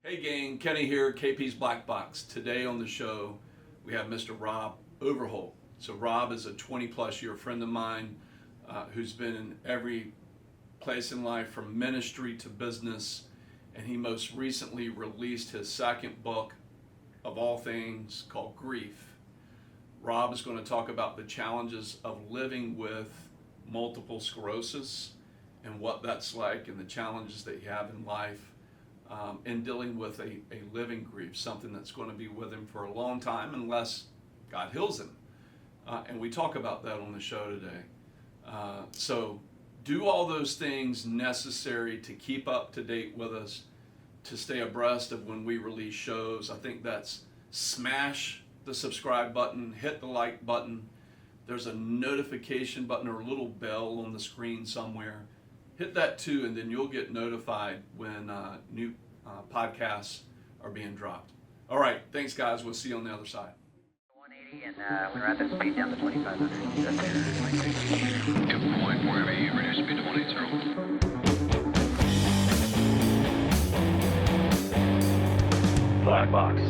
Hey gang, Kenny here, KP's Blackbox. Today on the show, we have Mr. Robb Overholt. So Robb is a 20 plus year friend of mine who's been in every place in life from ministry to business. And he most recently released his second book of all things called Grief. Robb is going to talk about the challenges of living with multiple sclerosis and what that's like and the challenges that you have in life. And dealing with a living grief, something that's going to be with him for a long time unless God heals him. And we talk about that on the show today. So do all those things necessary to keep up to date with us, to stay abreast of when we release shows. I think that's smash the subscribe button, hit the like button. There's a notification button or a little bell on the screen somewhere. Hit that too, and then you'll get notified when new podcasts are being dropped. All right, thanks guys. We'll see you on the other side. 180 and we're at the speed down to 2500. Yep, point wherever you reduce speed to 180. Black box.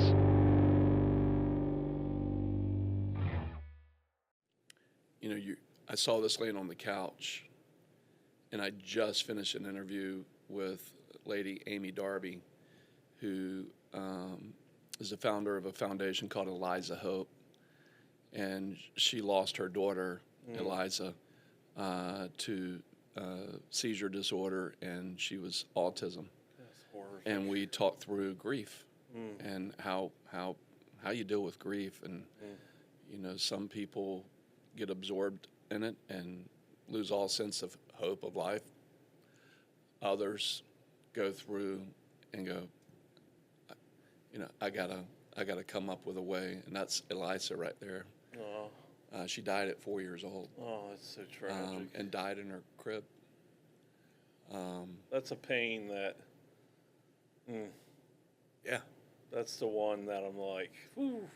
You know, I saw this laying on the couch, and I just finished an interview with Lady Amy Darby, who is the founder of a foundation called Eliza Hope, and she lost her daughter Eliza to seizure disorder, and she was autism. That's horrific. And we talked through grief and how you deal with grief, and you know, some people get absorbed in it and lose all sense of hope of life. Others go through and go, you know, I gotta come up with a way, and that's Eliza right there. Oh, She died at 4 years old, that's so tragic. and died in her crib. That's a pain that, Yeah, that's the one that I'm like, whew,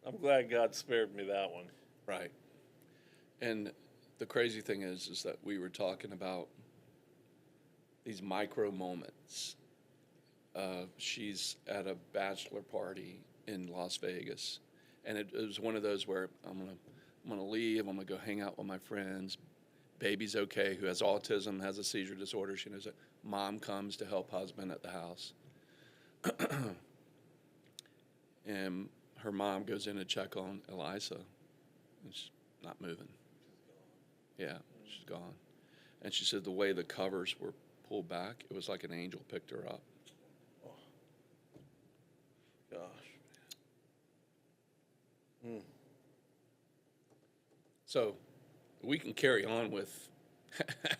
I'm glad God spared me that one. right. And the crazy thing is that we were talking about these micro moments. She's at a bachelor party in Las Vegas, and it was one of those where I'm gonna leave. I'm gonna go hang out with my friends. Baby's okay, who has autism, has a seizure disorder. She knows it. Mom comes to help husband at the house, and her mom goes in to check on Eliza, and she's not moving. Yeah, she's gone. And she said the way the covers were pulled back, it was like an angel picked her up. Gosh. So we can carry on with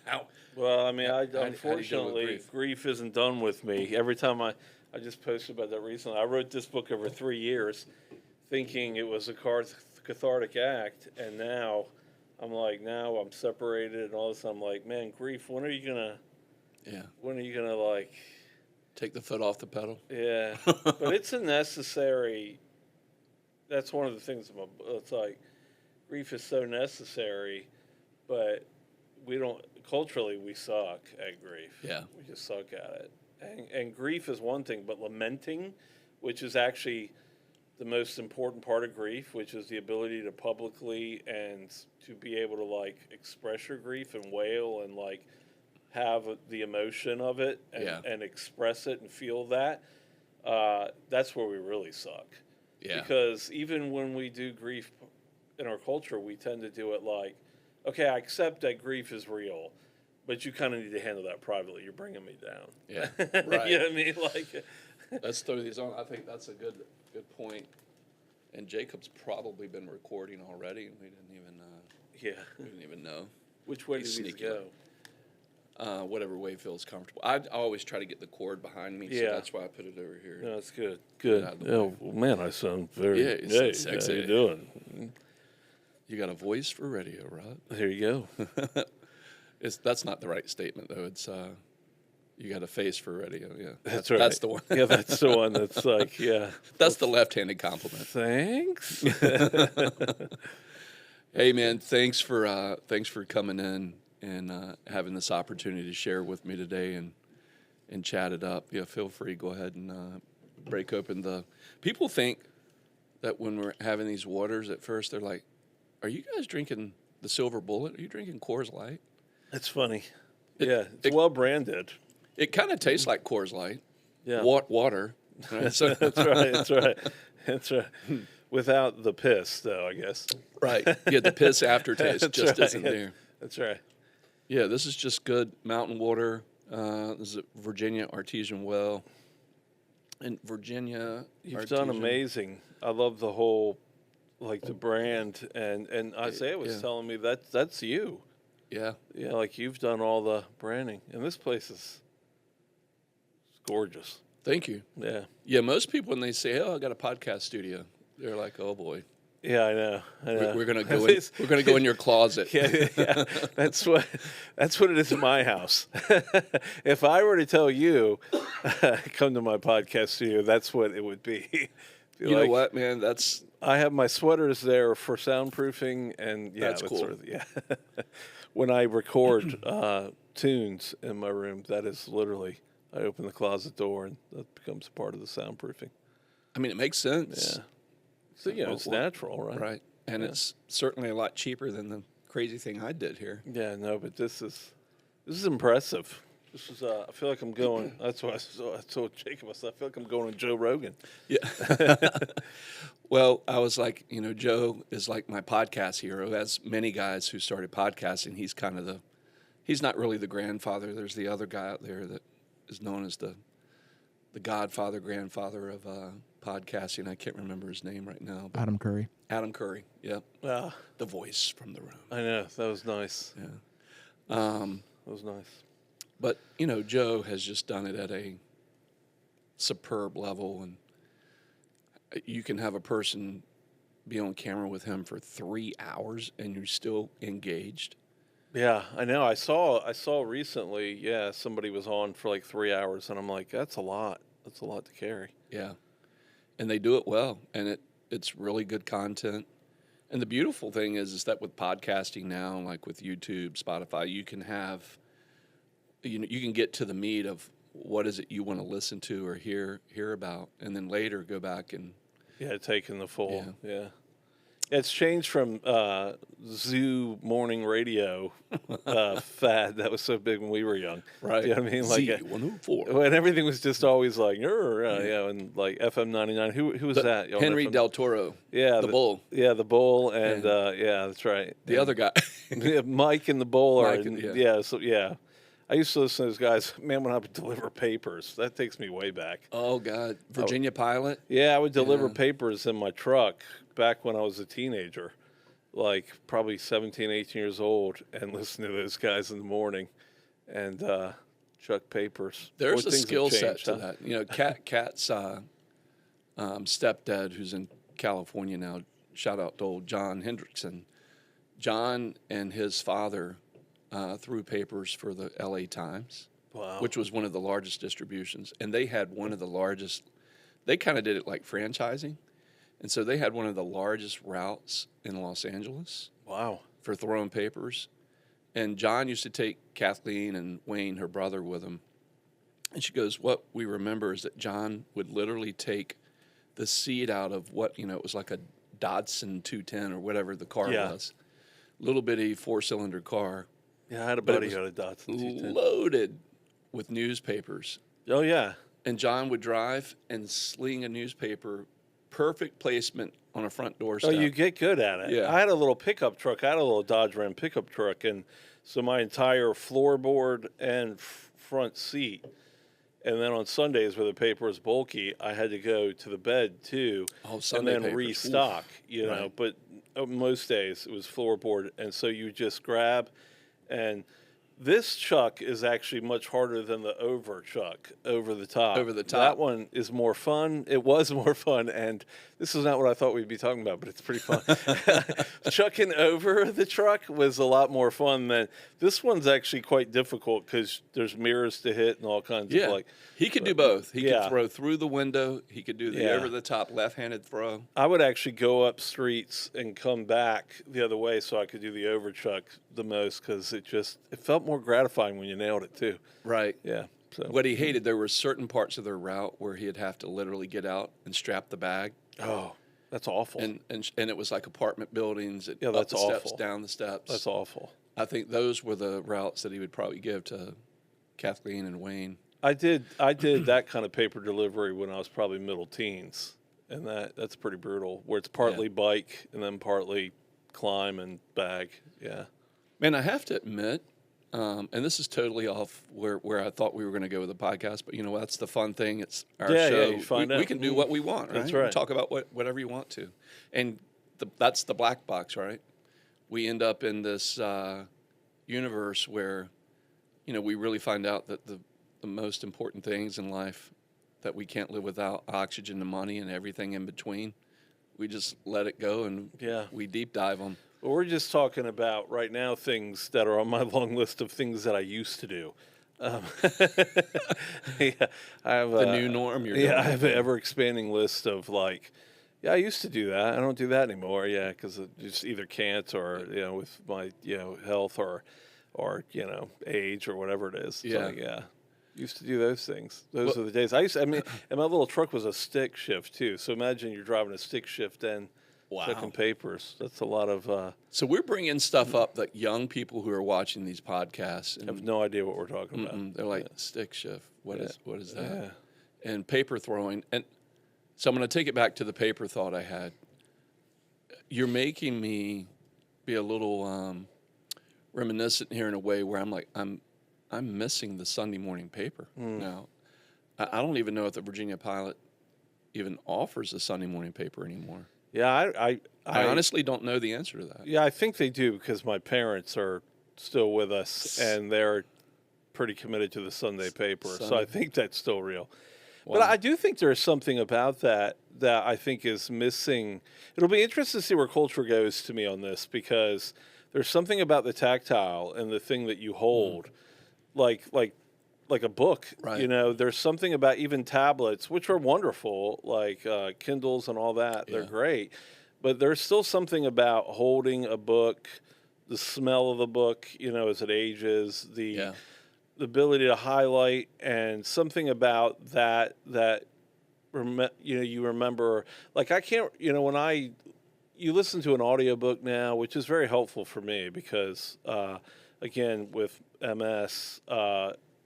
how. Well, I mean, how do you deal with unfortunately, grief isn't done with me. Every time I just posted about that recently. I wrote this book over 3 years thinking it was a cathartic act, and now I'm like, now I'm separated and all this. I'm like, man, grief, when are you going to like, Take the foot off the pedal. yeah, but it's a necessary, that's one of the things, it's like, grief is so necessary, but culturally we suck at grief. Yeah. We just suck at it. And grief is one thing, but lamenting, which is actually the most important part of grief, which is the ability to publicly and to be able to like express your grief and wail and like have the emotion of it and express it and feel that, that's where we really suck. Yeah. Because even when we do grief in our culture, we tend to do it like, okay, I accept that grief is real, but you kind of need to handle that privately. You're bringing me down. Yeah, right. You know what I mean? Like, let's throw these on. I think that's a good point. And Jacob's probably been recording already, and we didn't even know. Which way He's do these sneaky. go? Whatever way feels comfortable. I always try to get the cord behind me, so that's why I put it over here. No, that's good. Good. Out of the Oh, well, man, I sound very sexy. How you doing? You got a voice for radio, Rob. There you go. That's not the right statement, though. It's you got a face for radio. Yeah, That's right. That's the one. Yeah, that's the one. That's like, yeah. That's the left-handed compliment. Thanks. Hey, man, thanks for coming in and having this opportunity to share with me today and chat it up. Yeah, feel free. Go ahead and break open the. People think that when we're having these waters at first, they're like, "Are you guys drinking the Silver Bullet? Are you drinking Coors Light?" It's funny. It- It's well branded. It kind of tastes like Coors Light. Yeah. Water. Right? So, That's right. That's right. That's right. Without the piss, though, I guess. right. Yeah, the piss aftertaste That's just right. isn't there. That's right. Yeah, this is just good mountain water. This is a Virginia artesian well. And Virginia You've done amazing. I love the whole, like the brand, and Isaiah was Yeah. telling me that's you. Yeah. Yeah, like you've done all the branding, and this place is gorgeous. Thank you. Yeah. Yeah, most people when they say, "Oh, I got a podcast studio," they're like, "Oh boy, Yeah, I know. we're gonna go in. We're gonna go in your closet." Yeah. That's what it is in my house. If I were to tell you, come to my podcast studio, that's what it would be. You know what, man? That's I have my sweaters there for soundproofing, and yeah, That's cool. yeah. When I record tunes in my room, that is literally I open the closet door, and that becomes a part of the soundproofing. I mean, it makes sense. Yeah. So it's natural, right? Right. And Yeah. it's certainly a lot cheaper than the crazy thing I did here. Yeah, no, but this is impressive. This is I feel like I'm going. That's why I told Jacob. I said, I feel like I'm going to Joe Rogan. Yeah. Well, I was like, Joe is like my podcast hero. As many guys who started podcasting, he's not really the grandfather. There's the other guy out there that is known as the godfather, grandfather of podcasting. I can't remember his name right now. But Adam Curry. Adam Curry. Yep. Ah, The voice from the room. I know that was nice. Yeah. That was nice. But, Joe has just done it at a superb level. And you can have a person be on camera with him for 3 hours and you're still engaged. Yeah, I know. I saw recently. Yeah, somebody was on for like 3 hours, and I'm like, that's a lot. That's a lot to carry. Yeah. And they do it well. And it's really good content. And the beautiful thing is that with podcasting now, like with YouTube, Spotify, you can have, you can get to the meat of what is it you want to listen to or hear about, and then later go back and taking the full. Yeah. It's changed from zoo morning radio fad that was so big when we were young. right. Do you know what I mean? Like Z104. when everything was just always like, and like FM 99. Who was that? On Henry FM? Del Toro. Yeah, the bull. Yeah, the bull, and that's right. The other guy. Yeah, Mike and the bull are. Mike and- Yeah. I used to listen to those guys. Man, when I would deliver papers, that takes me way back. Oh God, Virginia Pilot. Yeah, I would deliver Yeah. papers in my truck back when I was a teenager, like probably 17, 18 years old, and listen to those guys in the morning and chuck papers. There's Boy, a things have skill set changed, to huh? that. Kat's stepdad, who's in California now. Shout out to old John Hendrickson. John and his father threw papers for the L.A. Times, Wow. which was one of the largest distributions, and they had one of the largest. They kind of did it like franchising, and so they had one of the largest routes in Los Angeles Wow. for throwing papers. And John used to take Kathleen and Wayne, her brother, with him. And she goes, what we remember is that John would literally take the seat out of what, it was like a Datsun 210 or whatever the car Yeah. was. Little bitty 4-cylinder car, Yeah, I had a But it buddy was who had a Datsun 210. loaded with newspapers. Oh, yeah. And John would drive and sling a newspaper, perfect placement on a front doorstep. Oh, you get good at it. Yeah. I had a little pickup truck. I had a little Dodge Ram pickup truck, and so my entire floorboard and front seat. And then on Sundays, where the paper was bulky, I had to go to the bed too, Oh, Sunday and then papers. restock. Oof. You know, Right. but most days it was floorboard, and so you just grab, and this chuck is actually much harder than the over chuck, over the top. Over the top. That one is more fun. It was more fun, and this is not what I thought we'd be talking about, but it's pretty fun. Chucking over the truck was a lot more fun than this one's actually quite difficult because there's mirrors to hit and all kinds Yeah, of like. he could do both. He Yeah. could throw through the window. He could do the Yeah. over-the-top left-handed throw. I would actually go up streets and come back the other way so I could do the over chuck the most because it felt more gratifying when you nailed it too. Right. Yeah. So What he hated, there were certain parts of their route where he'd have to literally get out and strap the bag. oh, that's awful. And it was like apartment buildings, Yeah, up that's the steps, awful. down the steps. That's awful. I think those were the routes that he would probably give to Kathleen and Wayne. I did that kind of paper delivery when I was probably middle teens, and that's pretty brutal. Where it's partly bike and then partly climb and bag. Yeah. Man, I have to admit, and this is totally off where I thought we were going to go with the podcast, but that's the fun thing. It's our show. you find we out. can do what we want, right? That's right. We talk about whatever you want to, and that's the black box, right? We end up in this universe where, we really find out that the most important things in life that we can't live without, oxygen and money and everything in between, we just let it go and we deep dive them. Well, we're just talking about right now things that are on my long list of things that I used to do. I have The new norm. I have an ever expanding list of I used to do that. I don't do that anymore. Yeah, because I just either can't or with my health or age or whatever it is. Yeah. Used to do those things. Those are the days. And my little truck was a stick shift too. So imagine you're driving a stick shift and checking papers. That's a lot of. So we're bringing stuff up that young people who are watching these podcasts have no idea what we're talking about. They're like, stick shift. What is that? Yeah. And paper throwing. And so I'm going to take it back to the paper thought I had. You're making me be a little reminiscent here in a way where I'm like, I'm missing the Sunday morning paper now. I don't even know if the Virginia Pilot even offers a Sunday morning paper anymore. Yeah, I honestly don't know the answer to that. Yeah, I think they do because my parents are still with us and they're pretty committed to the Sunday paper. So I think that's still real. Wow. But I do think there's something about that I think is missing. It'll be interesting to see where culture goes to me on this because there's something about the tactile and the thing that you hold, like a book. Right. There's something about even tablets, which are wonderful, like Kindles and all that. They're great. But there's still something about holding a book, the smell of the book, as it ages, the ability to highlight, and something about that you remember. Like I can't, when you listen to an audiobook now, which is very helpful for me because, again, with MS,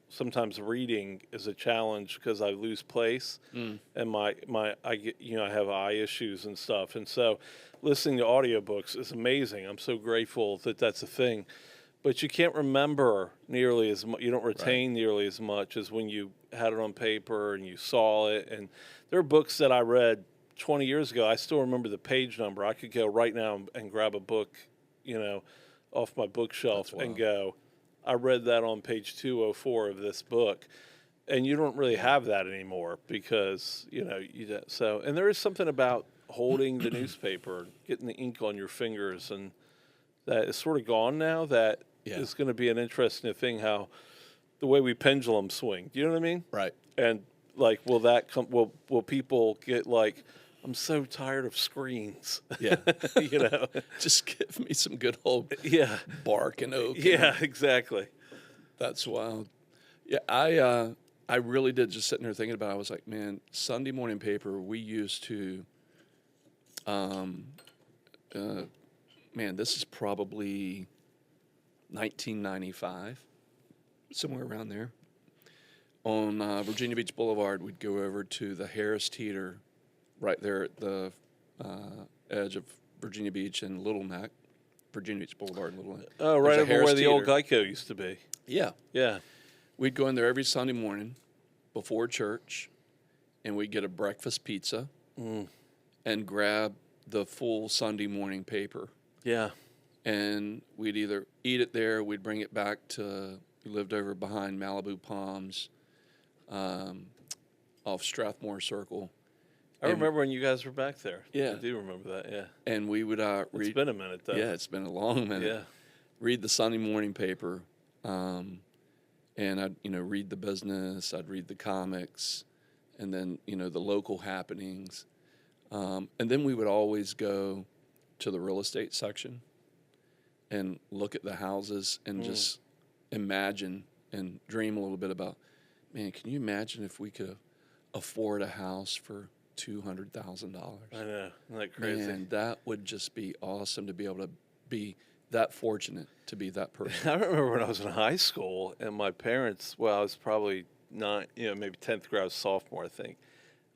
sometimes reading is a challenge because I lose place and I have eye issues and stuff. And so listening to audiobooks is amazing. I'm so grateful that that's a thing. But you can't remember nearly as much. You don't retain nearly as much as when you had it on paper and you saw it. And there are books that I read 20 years ago. I still remember the page number. I could go right now and grab a book, off my bookshelf and go, I read that on page 204 of this book. And you don't really have that anymore because, and there is something about holding the newspaper, getting the ink on your fingers, and that is sort of gone now. That is going to be an interesting thing, how the way we pendulum swing. Do you know what I mean? Right. And will that come? Will people get like, I'm so tired of screens. Yeah. Just give me some good old bark and oak. Yeah, exactly. That's wild. Yeah, I really did just sitting there thinking about it. I was like, man, Sunday morning paper, we used to, this is probably 1995, somewhere around there. On Virginia Beach Boulevard, we'd go over to the Harris Teeter, right there at the edge of Virginia Beach and Little Neck, Virginia Beach Boulevard and Little Neck. Oh, right over where the old Geico used to be. Yeah. Yeah. We'd go in there every Sunday morning before church, and we'd get a breakfast pizza and grab the full Sunday morning paper. Yeah. And we'd either eat it there, we'd bring it back to, we lived over behind Malibu Palms, off Strathmore Circle. I remember when you guys were back there. Yeah. I do remember that, yeah. And we would read. It's been a minute, though. Yeah, it's been a long minute. Yeah. Read the Sunday morning paper, and I'd, read the business, I'd read the comics, and then, the local happenings. And then we would always go to the real estate section and look at the houses and just imagine and dream a little bit about, man, can you imagine if we could afford a house for $200,000? I know, isn't that crazy? Man, that would just be awesome to be able to be that fortunate to be that person. I remember when I was in high school, and my parents. Well, I was probably not, maybe 10th grade, I was sophomore, I think.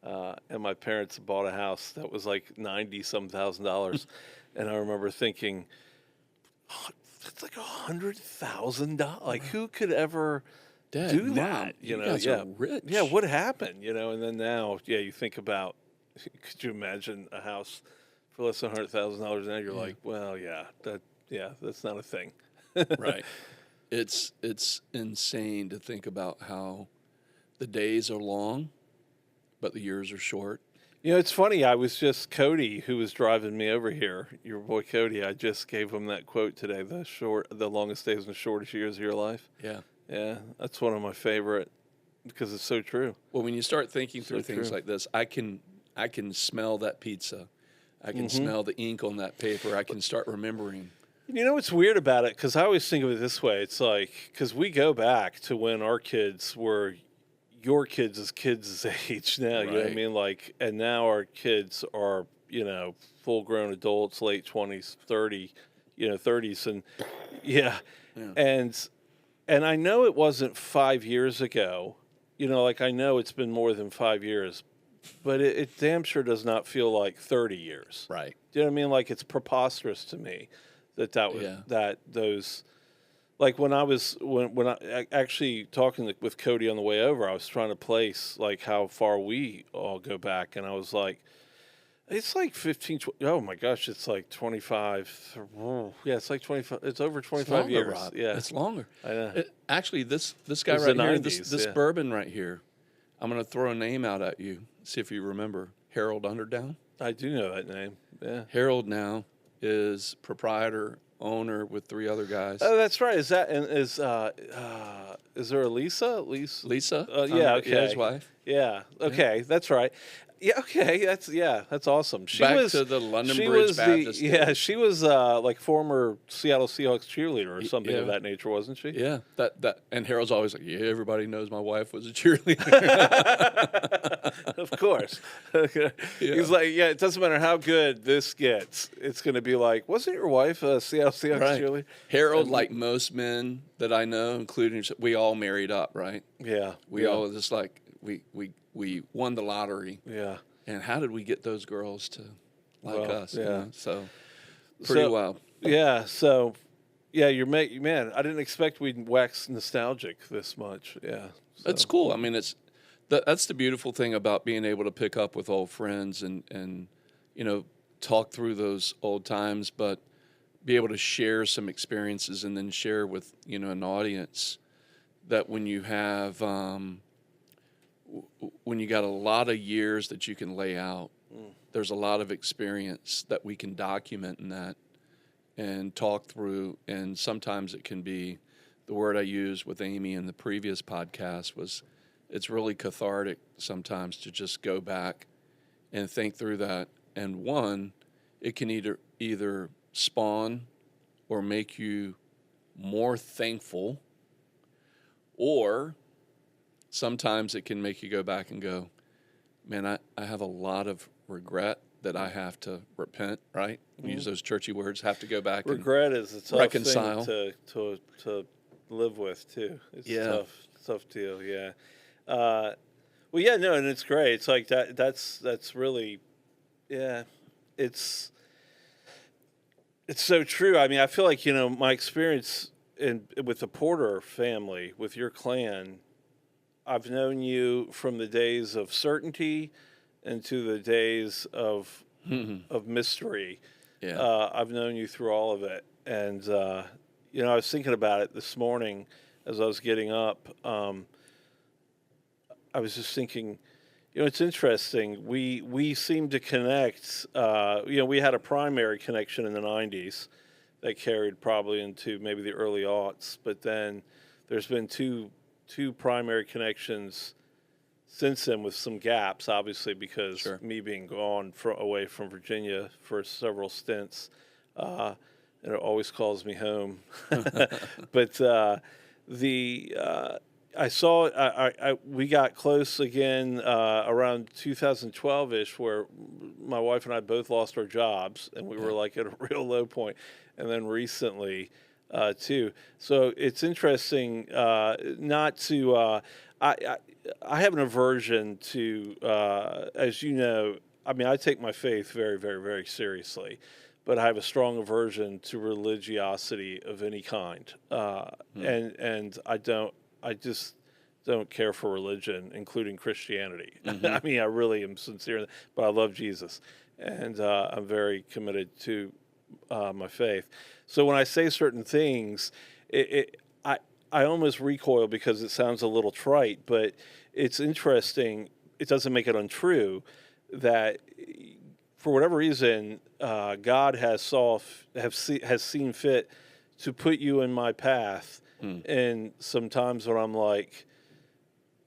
And my parents bought a house that was like $90-some thousand, and I remember thinking, oh, that's like $100,000. Like, who could ever Dad, do Mom, that? you guys are rich. Yeah, what happened? And then now, you think about, could you imagine a house for less than $100,000? Now you're like, well, that's not a thing. Right. It's insane to think about how the days are long, but the years are short. It's funny. I was just Cody, who was driving me over here. Your boy Cody. I just gave him that quote today: the longest days and the shortest years of your life." Yeah. Yeah, that's one of my favorite because it's so true. Well, when you start thinking through So things true. like this, I can smell that pizza. I can smell the ink on that paper. I can start remembering. You know what's weird about it? Because I always think of it this way. It's like, because we go back to when our kids were your kids' age now. You know what I Right. mean? Like, and now our kids are, full-grown adults, late 20s, 30s, and yeah. And I know it wasn't 5 years ago. Like, I know it's been more than 5 years, but it damn sure does not feel like 30 years. Right. Do you know what I mean? Like, it's preposterous to me that was Yeah. that those, like, when I actually talking with Cody on the way over, I was trying to place like how far we all go back, and I was like, it's like 15. Oh my gosh, it's like 25. Yeah, it's like 25. It's over 25 longer, years. Rob. Yeah, It's longer. I know. Actually, this guy It was right the here, 90s, this yeah. bourbon right here, I'm going to throw a name out at you. See if you remember Harold Underdown. I do know that name. Yeah. Harold now is proprietor, owner with 3 other guys. Oh, that's right. Is there a Lisa? Lisa? Yeah. Okay. Yeah, his wife. Yeah. Okay. That's right. Yeah. Okay. That's awesome. She Back was to the London she Bridge was Baptist. Yeah. She was like former Seattle Seahawks cheerleader or something of yeah. that nature, wasn't she? Yeah, that and Harold's always like, yeah, everybody knows my wife was a cheerleader. Of course. He's like, yeah. It doesn't matter how good this gets. It's going to be like, wasn't your wife a Seattle Seahawks Right. cheerleader? Harold, like most men that I know, including we all married up, right? Yeah. We all just like we won the lottery. Yeah. And how did we get those girls to like Well, us? yeah. So pretty So- wild. Yeah. So, yeah, man. I didn't expect we'd wax nostalgic this much. Yeah. That's so. cool. I mean, that's the beautiful thing about being able to pick up with old friends and talk through those old times, but be able to share some experiences and then share with an audience that when you have when you got a lot of years that you can lay out, there's a lot of experience that we can document in that and talk through. And sometimes it can be, the word I used with Amy in the previous podcast was, it's really cathartic sometimes to just go back and think through that. And one, it can either spawn or make you more thankful, or sometimes it can make you go back and go, man, I have a lot of regret that I have to repent, right? Use those churchy words, have to go back Regret is a tough reconcile. thing to live with too. It's Yeah. a tough deal. Yeah. Well, yeah, no, and it's great. It's like that. That's really, yeah. It's so true. I mean, I feel like my experience with the Porter family, with your clan. I've known you from the days of certainty into the days of mystery. Yeah. I've known you through all of it. And, I was thinking about it this morning as I was getting up. I was just thinking, it's interesting. We seem to connect. We had a primary connection in the 90s that carried probably into maybe the early aughts. But then there's been two primary connections since then, with some gaps, obviously, because Sure. me being gone away from Virginia for several stints, and it always calls me home. But I saw we got close again around 2012-ish, where my wife and I both lost our jobs, and we were like at a real low point. And then recently, too. So it's interesting not to. I have an aversion to, as you know. I mean, I take my faith very, very, very seriously, but I have a strong aversion to religiosity of any kind, and I don't. I just don't care for religion, including Christianity. I mean, I really am sincere, but I love Jesus, and I'm very committed to my faith. So when I say certain things, I almost recoil because it sounds a little trite, but it's interesting. It doesn't make it untrue that for whatever reason, God has seen fit to put you in my path. And sometimes when I'm like,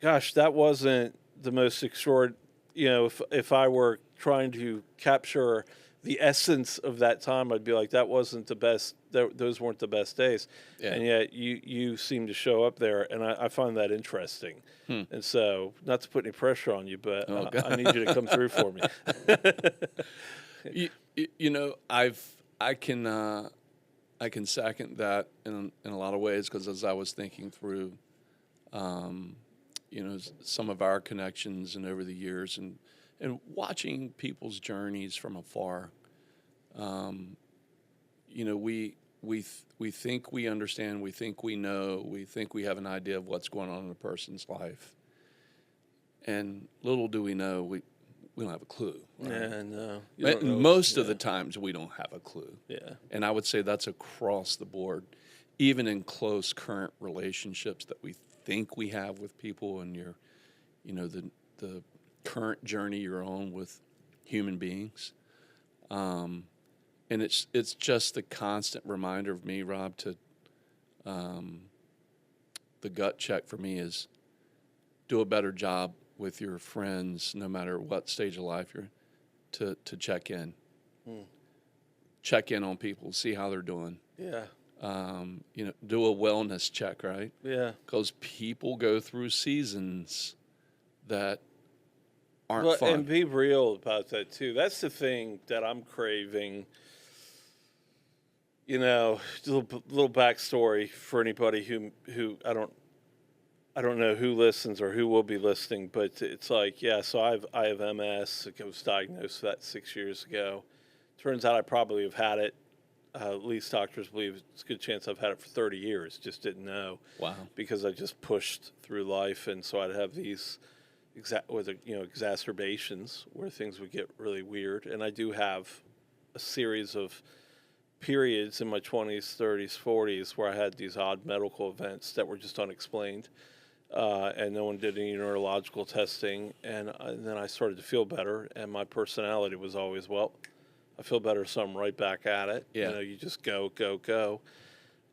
gosh, that wasn't the most extraordinary, if I were trying to capture the essence of that time, I'd be like, that wasn't the best, those weren't the best days. Yeah. And yet you seem to show up there, and I find that interesting. And so, not to put any pressure on you, but I need you to come through for me. I can second that in a lot of ways, because as I was thinking through, some of our connections and over the years, and watching people's journeys from afar, we think we understand, we think we know, we think we have an idea of what's going on in a person's life, and little do we know, we don't have a clue. Right? Yeah, no. Most of the times we don't have a clue. Yeah. And I would say that's across the board, even in close current relationships that we think we have with people, and the current journey you're on with human beings. And it's just the constant reminder of me, Rob, to the gut check for me is do a better job with your friends, no matter what stage of life you're in, to check in. Check in on people, see how they're doing. Yeah. Do a wellness check, right? Yeah. Because people go through seasons that aren't fun. And be real about that, too. That's the thing that I'm craving. Little backstory for anybody who I don't know who listens or who will be listening, but it's like, so I have MS. I was diagnosed with that 6 years ago. Turns out I probably have had it. At least doctors believe it's a good chance I've had it for 30 years. Just didn't know. Wow. Because I just pushed through life, and so I'd have these exacerbations where things would get really weird. And I do have a series of periods in my 20s, 30s, 40s where I had these odd medical events that were just unexplained. And no one did any neurological testing, and then I started to feel better, and my personality was always, well, I feel better, so I'm right back at it. Yeah. You just go,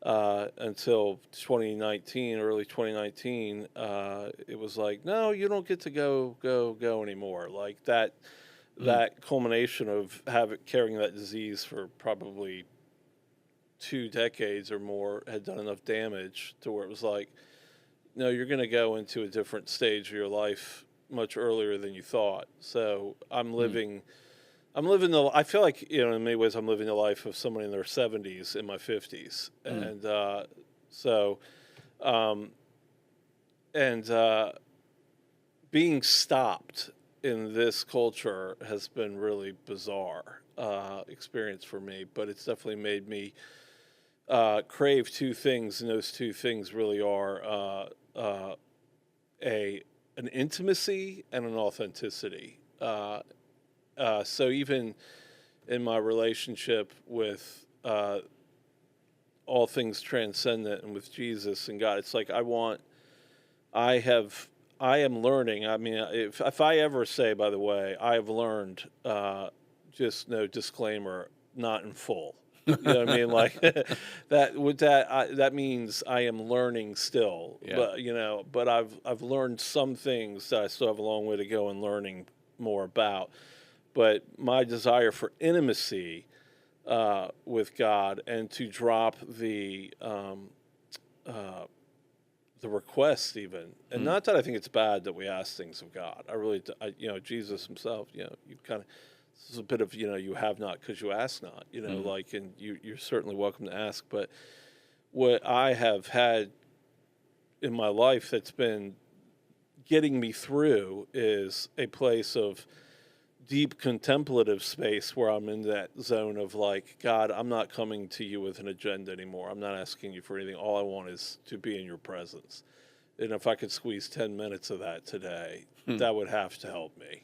until 2019, early 2019, it was like, no, you don't get to go anymore. Like that culmination of carrying that disease for probably 2 decades or more had done enough damage to where it was like, no, you're going to go into a different stage of your life much earlier than you thought. So I feel like, in many ways I'm living the life of someone in their 70s in my 50s. And being stopped in this culture has been really bizarre experience for me, but it's definitely made me crave 2 things, and those 2 things really are an intimacy and an authenticity. So even in my relationship with all things transcendent and with Jesus and God, it's like I am learning. I mean, if I ever say, by the way, I have learned, just no disclaimer, not in full. You know what I mean? Like that means I am learning still. Yeah. But I've learned some things that I still have a long way to go in learning more about. But my desire for intimacy with God, and to drop the the request even, and not that I think it's bad that we ask things of God. I really, Jesus himself, you kind of, this is a bit of, you have not because you ask not, like, and you're certainly welcome to ask. But what I have had in my life that's been getting me through is a place of deep contemplative space where I'm in that zone of like, God, I'm not coming to you with an agenda anymore. I'm not asking you for anything. All I want is to be in your presence. And if I could squeeze 10 minutes of that today, that would have to help me.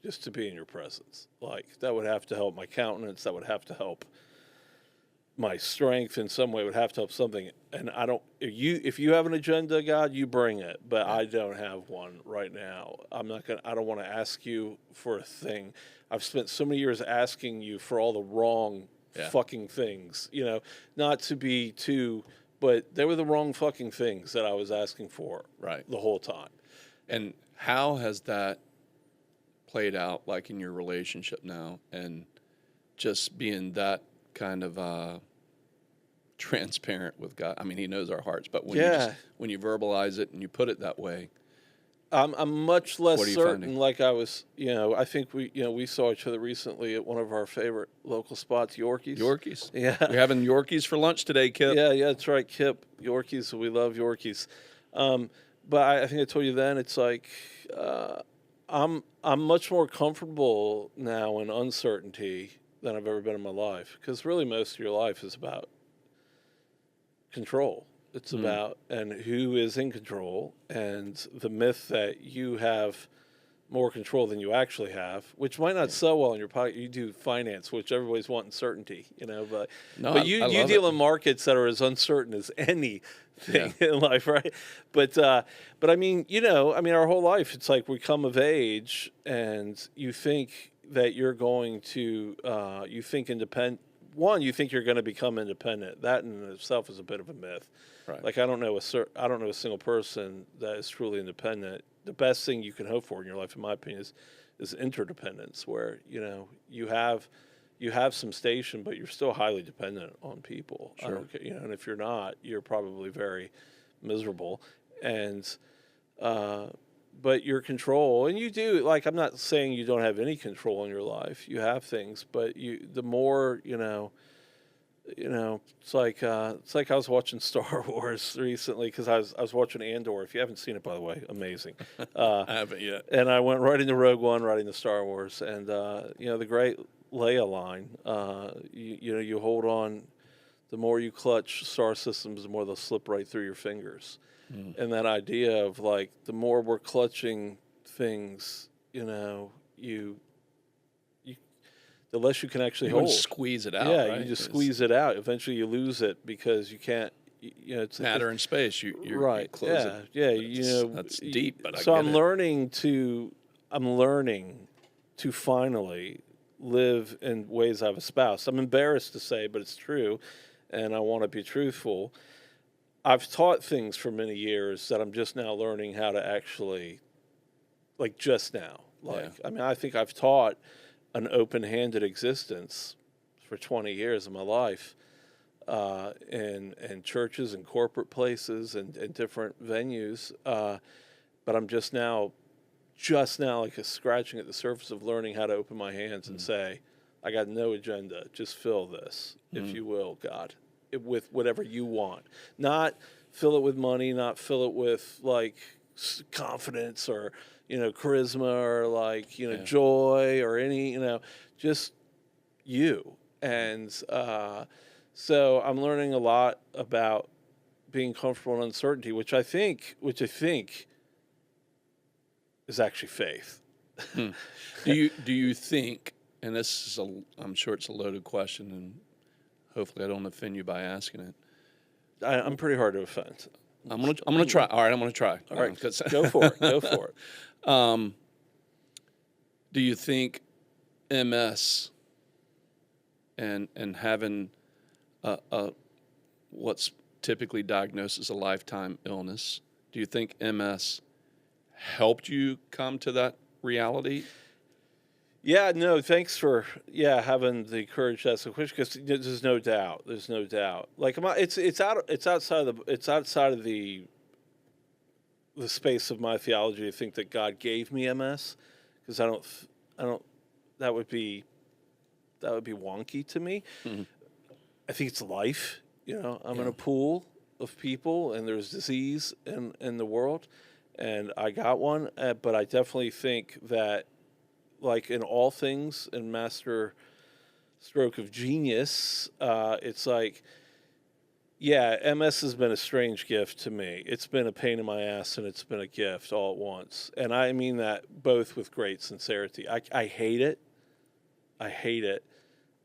Just to be in your presence. Like, that would have to help my countenance. That would have to help my strength in some way. It would have to help something. And if you have an agenda, God, you bring it. But I don't have one right now. I don't want to ask you for a thing. I've spent so many years asking you for all the wrong fucking things, not to be too, but they were the wrong fucking things that I was asking for the whole time. And how has that played out, like in your relationship now, and just being that kind of transparent with God? I mean, He knows our hearts, but when you verbalize it and you put it that way, I'm much less what are you certain. finding? Like I was, I think we saw each other recently at one of our favorite local spots, Yorkies. Yorkies. Yeah, we're having Yorkies for lunch today, Kip. Yeah, that's right, Kip. Yorkies, we love Yorkies. But I think I told you then, it's like I'm much more comfortable now in uncertainty than I've ever been in my life, because really most of your life is about control. It's about and who is in control, and the myth that you have more control than you actually have, which might not sell well in your pocket. You do finance, which everybody's wanting certainty, but you deal in markets that are as uncertain as anything in life, right? But I mean, our whole life, it's like we come of age, and you think that you're going to, you think independent. One, you think you're going to become independent. That in itself is a bit of a myth. Right. Like I don't know a single person that is truly independent. The best thing you can hope for in your life, in my opinion, is interdependence, where you have some station, but you're still highly dependent on people. Sure. I don't care, and if you're not, you're probably very miserable. And but your control, and you do, like, I'm not saying you don't have any control in your life. You have things, but the more it's like I was watching Star Wars recently, because I was watching Andor. If you haven't seen it, by the way, amazing. I haven't yet. And I went right into Rogue One, right into Star Wars, and the great Leia line. You hold on. The more you clutch star systems, the more they'll slip right through your fingers. And that idea of like, the more we're clutching things, the less you can actually hold. Squeeze it out. Yeah, right? you just squeeze it out. Eventually, you lose it because you can't. It's matter in space. You right. You close it. Yeah. That's deep. But so I I'm get learning to finally live in ways I've espoused. I'm embarrassed to say, but it's true, and I want to be truthful. I've taught things for many years that I'm just now learning how to actually, like, just now. I mean, I think I've taught an open-handed existence for 20 years of my life, in churches and corporate places and different venues. But I'm just now like scratching at the surface of learning how to open my hands and say, I got no agenda. Just fill this, if you will, God, with whatever you want. Not fill it with money, not fill it with like confidence or, charisma or like, joy or any, just you. And so I'm learning a lot about being comfortable in uncertainty, which I think is actually faith. Do you think, and this is I'm sure it's a loaded question, and hopefully I don't offend you by asking it. I'm pretty hard to offend. I'm gonna try. All right, I'm gonna try. All right, go for it. Go for it. Do you think MS and having what's typically diagnosed as a lifetime illness, do you think MS helped you come to that reality? Yeah, no, thanks for having the courage to ask the question, because there's no doubt. Like, it's outside of the the space of my theology to think that God gave me MS, because I don't. That would be wonky to me. Mhm. I think it's life. I'm in Yeah. a pool of people, and there's disease in the world, and I got one. But I definitely think that, like in all things, in master stroke of genius, it's like, yeah, MS has been a strange gift to me. It's been a pain in my ass, and it's been a gift all at once. And I mean that both with great sincerity. I hate it. I hate it.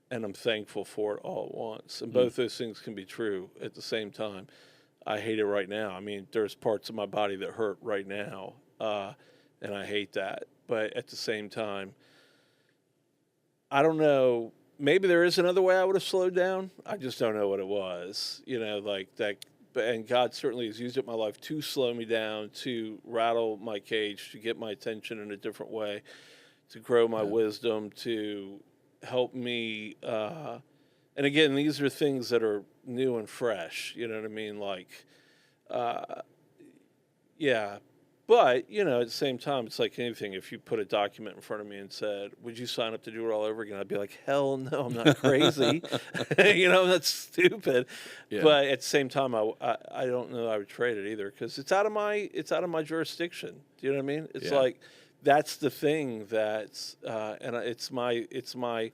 And I'm thankful for it all at once. And both those things can be true at the same time. I hate it right now. I mean, there's parts of my body that hurt right now, and I hate that. But at the same time, I don't know. Maybe there is another way I would have slowed down. I just don't know what it was. Like that. And God certainly has used it in my life to slow me down, to rattle my cage, to get my attention in a different way, to grow my wisdom, to help me. And again, these are things that are new and fresh. You know what I mean? Like, yeah. But, at the same time, it's like anything. If you put a document in front of me and said, would you sign up to do it all over again? I'd be like, hell no, I'm not crazy. That's stupid. Yeah. But at the same time, I don't know I would trade it either, because it's out of my jurisdiction. Do you know what I mean? It's like, that's the thing that's, and it's my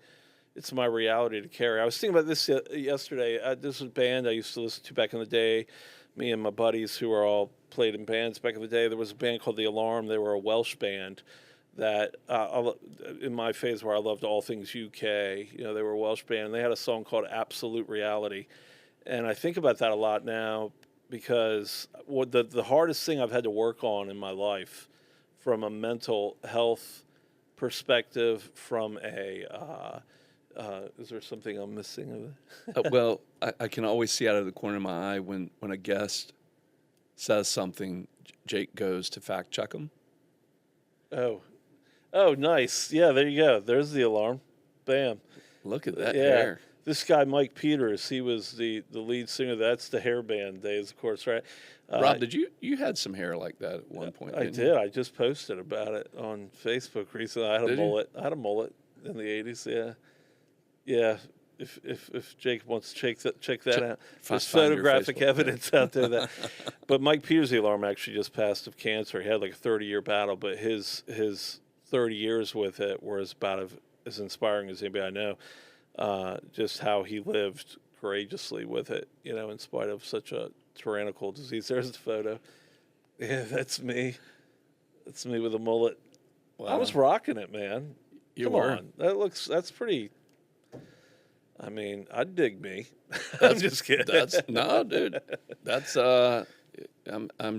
reality to carry. I was thinking about this yesterday. This was a band I used to listen to back in the day. Me and my buddies who are all played in bands back in the day. There was a band called The Alarm. They were a Welsh band that, in my phase where I loved all things UK, they were a Welsh band. And they had a song called Absolute Reality. And I think about that a lot now, because the hardest thing I've had to work on in my life, from a mental health perspective, from a is there something I'm missing? Well, I can always see out of the corner of my eye when a guest says something, Jake goes to fact check them. Oh, nice. Yeah, there you go. There's the alarm. Bam. Look at that Yeah. hair. This guy, Mike Peters, he was the lead singer. That's the hair band days, of course, right? Rob, did you had some hair like that at one point? I didn't did. you? I just posted about it on Facebook recently. I had a Did you? mullet. I had a mullet in the 80s, yeah. Yeah. If Jake wants to check that out. There's find your photographic Facebook evidence out there that. But Mike Peters, the alarm, actually just passed of cancer. He had like a 30-year battle, but his 30 years with it were about as inspiring as anybody I know. Just how he lived courageously with it, in spite of such a tyrannical disease. There's the photo. Yeah, that's me. That's me with a mullet. Wow. I was rocking it, man. You Come were. on. That's pretty. I mean, I'd dig me. I'm just kidding. No, dude. That's I'm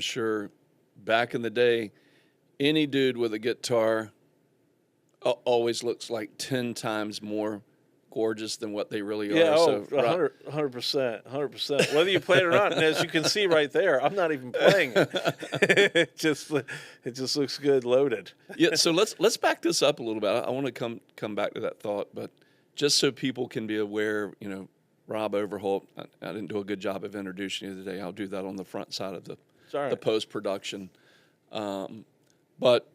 sure back in the day, any dude with a guitar always looks like 10 times more gorgeous than what they really are. Yeah, So, 100%. Whether you play it or not, and as you can see right there, I'm not even playing it. it just looks good loaded. yeah, so let's back this up a little bit. I want to come back to that thought, but just so people can be aware, Robb Overholt, I didn't do a good job of introducing you today. I'll do that on the front side of the post-production. But,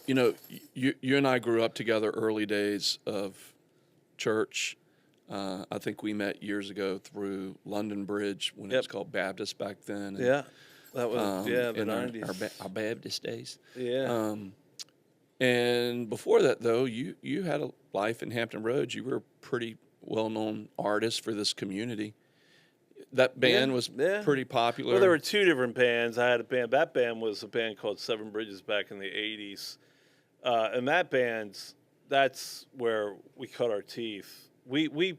you and I grew up together early days of church. I think we met years ago through London Bridge when it was called Baptist back then. And, Yeah, that was the in 90s. our Baptist days. Yeah. And before that, though, you had a life in Hampton Roads. You were a pretty well-known artist for this community. That band was pretty popular. Well, there were two different bands. I had a band. That band was a band called Seven Bridges back in the 80s. And that band, that's where we cut our teeth. We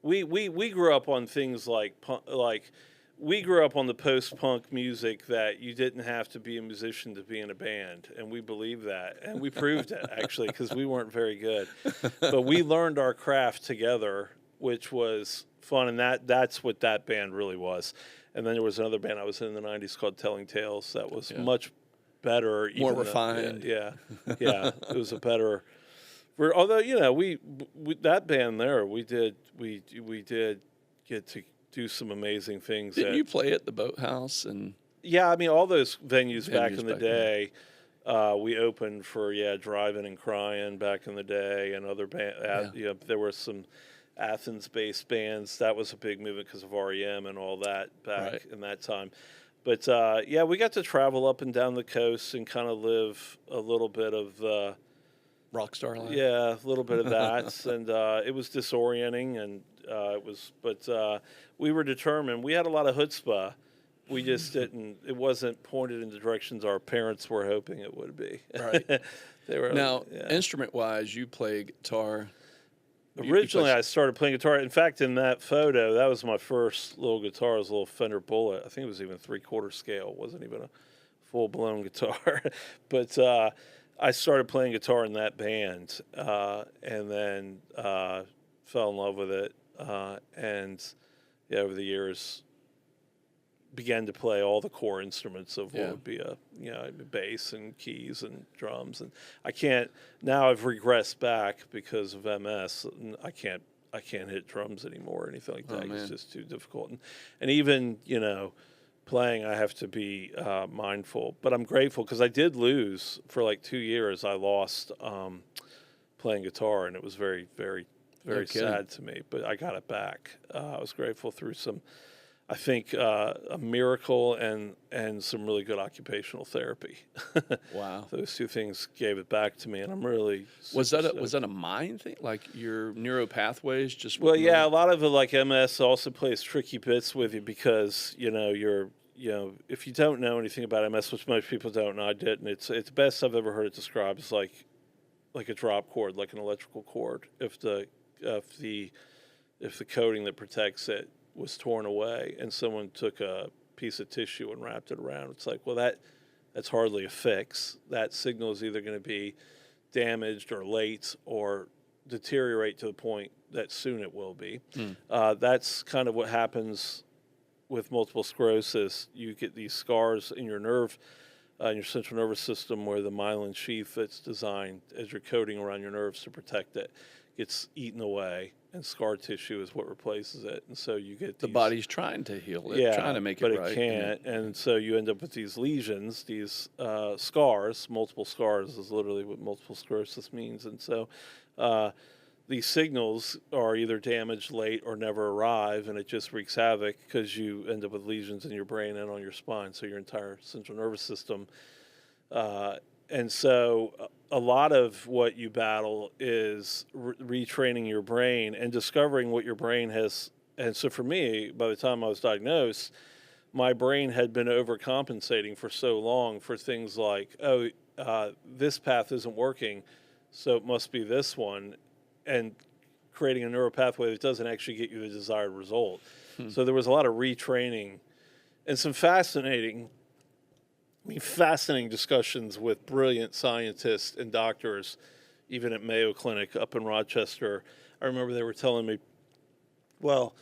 grew up on things like we grew up on the post-punk music that you didn't have to be a musician to be in a band, and we believed that, and we proved it, actually, because we weren't very good. But we learned our craft together, which was fun, and that's what that band really was. And then there was another band I was in the 90s called Telling Tales that was much better. More refined. Yeah. It was a better... Although, we that band there, we did get to do some amazing things. Didn't you play at the Boathouse and Yeah, I mean, all those venues back Venues in the back then. day, we opened for Driving and Crying back in the day, and other band. Yeah. There were some Athens-based bands. That was a big movement because of REM and all that back Right. in that time. But yeah, we got to travel up and down the coast and kind of live a little bit of Rockstar life. yeah, a little bit of that, and it was disorienting, and it was. But we were determined. We had a lot of chutzpah. We just didn't. It wasn't pointed in the directions our parents were hoping it would be. Right. They were Now, yeah. instrument-wise, you play guitar. You Originally, play- I started playing guitar. In fact, in that photo, that was my first little guitar. It was a little Fender Bullet. I think it was even 3/4 scale. It wasn't even a full-blown guitar. But I started playing guitar in that band, and then fell in love with it. And yeah, over the years, began to play all the core instruments of what Yeah. would be a bass and keys and drums. And I can't now. I've regressed back because of MS. And I can't hit drums anymore or anything like that. man. It's just too difficult. And even playing, I have to be mindful. But I'm grateful because I did lose for like 2 years. I lost playing guitar, and it was very, very, very kidding. sad to me. But I got it back. I was grateful through some, I think, a miracle and some really good occupational therapy. Wow. Those two things gave it back to me, and I'm really Was super that stoked. a mind thing? Like your neural pathways just Well, wouldn't yeah, a really- lot of it, like MS, also plays tricky bits with you because you're if you don't know anything about MS, which most people don't, and I didn't. It's the best I've ever heard it described. It's like a drop cord, like an electrical cord. If the coating that protects it was torn away, and someone took a piece of tissue and wrapped it around, it's like, well, that's hardly a fix. That signal is either going to be damaged or late or deteriorate to the point that soon it will be. That's kind of what happens with multiple sclerosis. You get these scars in your nerve, in your central nervous system, where the myelin sheath that's designed as your coating around your nerves to protect it gets eaten away, and scar tissue is what replaces it. And so you get the these, body's trying to heal it, trying to make it but right. it can't, and so you end up with these lesions, these scars. Multiple scars is literally what multiple sclerosis means, and so these signals are either damaged, late, or never arrive, and it just wreaks havoc because you end up with lesions in your brain and on your spine, so your entire central nervous system. And so a lot of what you battle is retraining your brain and discovering what your brain has. And so for me, by the time I was diagnosed, my brain had been overcompensating for so long for things like, this path isn't working, so it must be this one, and creating a neural pathway that doesn't actually get you the desired result. So there was a lot of retraining and some fascinating discussions with brilliant scientists and doctors, even at Mayo Clinic up in Rochester. I remember they were telling me, well,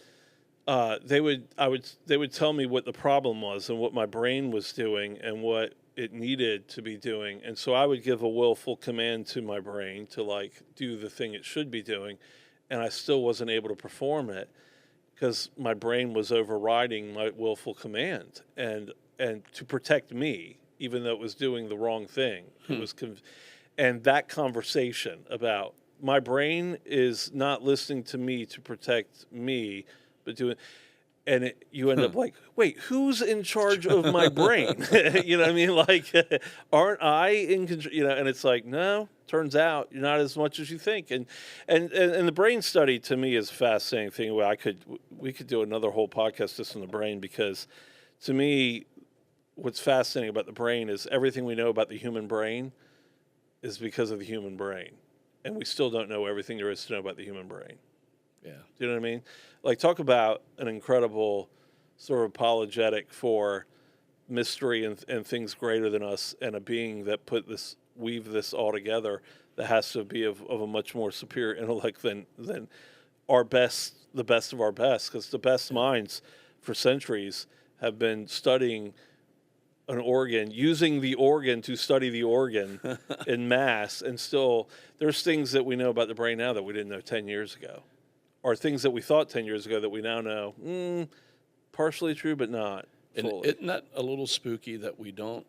they would tell me what the problem was and what my brain was doing and what it needed to be doing. And so I would give a willful command to my brain to like do the thing it should be doing, and I still wasn't able to perform it because my brain was overriding my willful command and to protect me, even though it was doing the wrong thing. It was and that conversation about my brain is not listening to me to protect me, but doing, and you end up like, wait, who's in charge of my brain? You know what I mean? Like, aren't I in control? And it's like, no, turns out you're not as much as you think. And the brain study to me is a fascinating thing. We could do another whole podcast just on the brain, because to me, what's fascinating about the brain is everything we know about the human brain is because of the human brain. And we still don't know everything there is to know about the human brain. Yeah. Do you know what I mean? Like, talk about an incredible sort of apologetic for mystery and things greater than us, and a being that weave this all together that has to be of a much more superior intellect than the best of our best. Because the best minds for centuries have been studying an organ, using the organ to study the organ in mass, and still there's things that we know about the brain now that we didn't know 10 years ago, or things that we thought 10 years ago that we now know partially true but not. And fully. isn't that a little spooky that we don't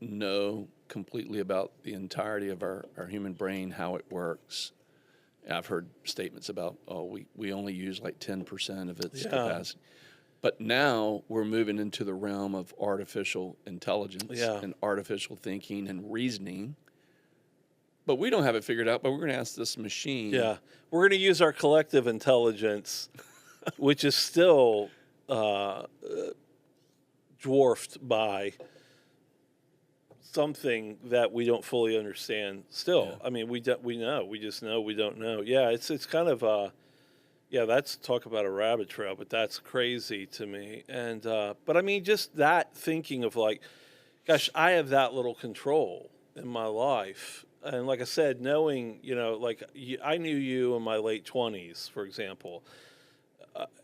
know completely about the entirety of our human brain, how it works? I've heard statements about, we only use like 10% of its capacity. But now we're moving into the realm of artificial intelligence and artificial thinking and reasoning. But we don't have it figured out, but we're going to ask this machine. Yeah. We're going to use our collective intelligence, which is still dwarfed by something that we don't fully understand still. I mean, we know. We just know we don't know. Yeah, it's kind of that's talk about a rabbit trail, but that's crazy to me. And but I mean, just that thinking of like, gosh, I have that little control in my life. And like I said, knowing, like I knew you in my late 20s, for example,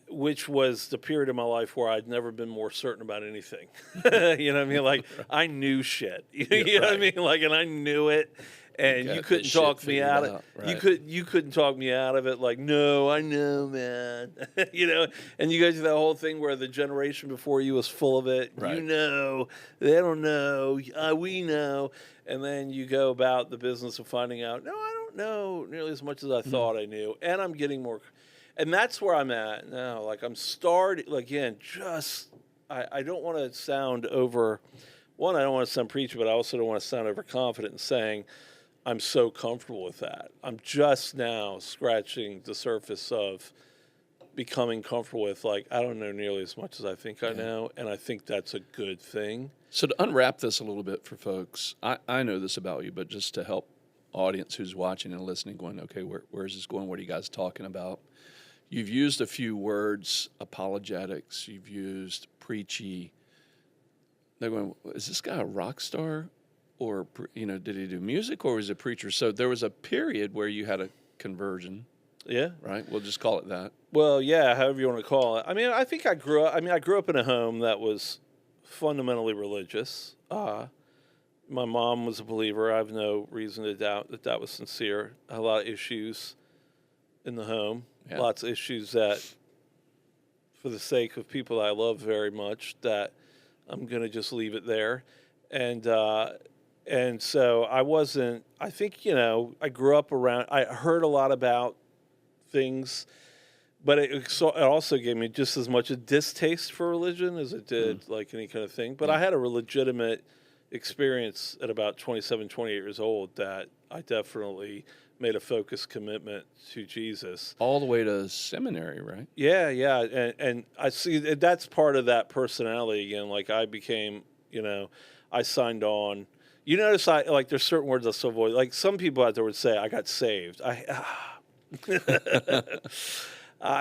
which was the period of my life where I'd never been more certain about anything. You know what I mean? Like I knew shit. You know what I mean? Like, and I knew it, and you couldn't talk me out of it. You couldn't talk me out of it. Like, no, I know, man. And you go through that whole thing where the generation before you was full of it. Right. You know, they don't know. We know. And then you go about the business of finding out, no, I don't know nearly as much as I thought I knew. And I'm getting more. And that's where I'm at now. Like I'm starting, again, I don't want to sound over, one, I don't want to sound preachy, but I also don't want to sound overconfident in saying I'm so comfortable with that. I'm just now scratching the surface of becoming comfortable with, like, I don't know nearly as much as I think I know, and I think that's a good thing. So to unwrap this a little bit for folks, I know this about you, but just to help audience who's watching and listening going, okay, where is this going? What are you guys talking about? You've used a few words, apologetics. You've used preachy. They're going, is this guy a rock star? Or, did he do music or was he a preacher? So there was a period where you had a conversion. Yeah. Right? We'll just call it that. Well, yeah, however you want to call it. I mean, I think I grew up in a home that was fundamentally religious. My mom was a believer. I have no reason to doubt that was sincere. A lot of issues in the home. Yeah. Lots of issues that, for the sake of people I love very much, that I'm going to just leave it there. And so I wasn't, I think, I grew up around, I heard a lot about things, but it also gave me just as much a distaste for religion as it did like any kind of thing. But I had a legitimate experience at about 27, 28 years old that I definitely made a focused commitment to Jesus. All the way to seminary, right? Yeah. And I see that's part of that personality again. Like I became, I signed on. You notice there's certain words I still avoid. Like some people out there would say, I got saved. I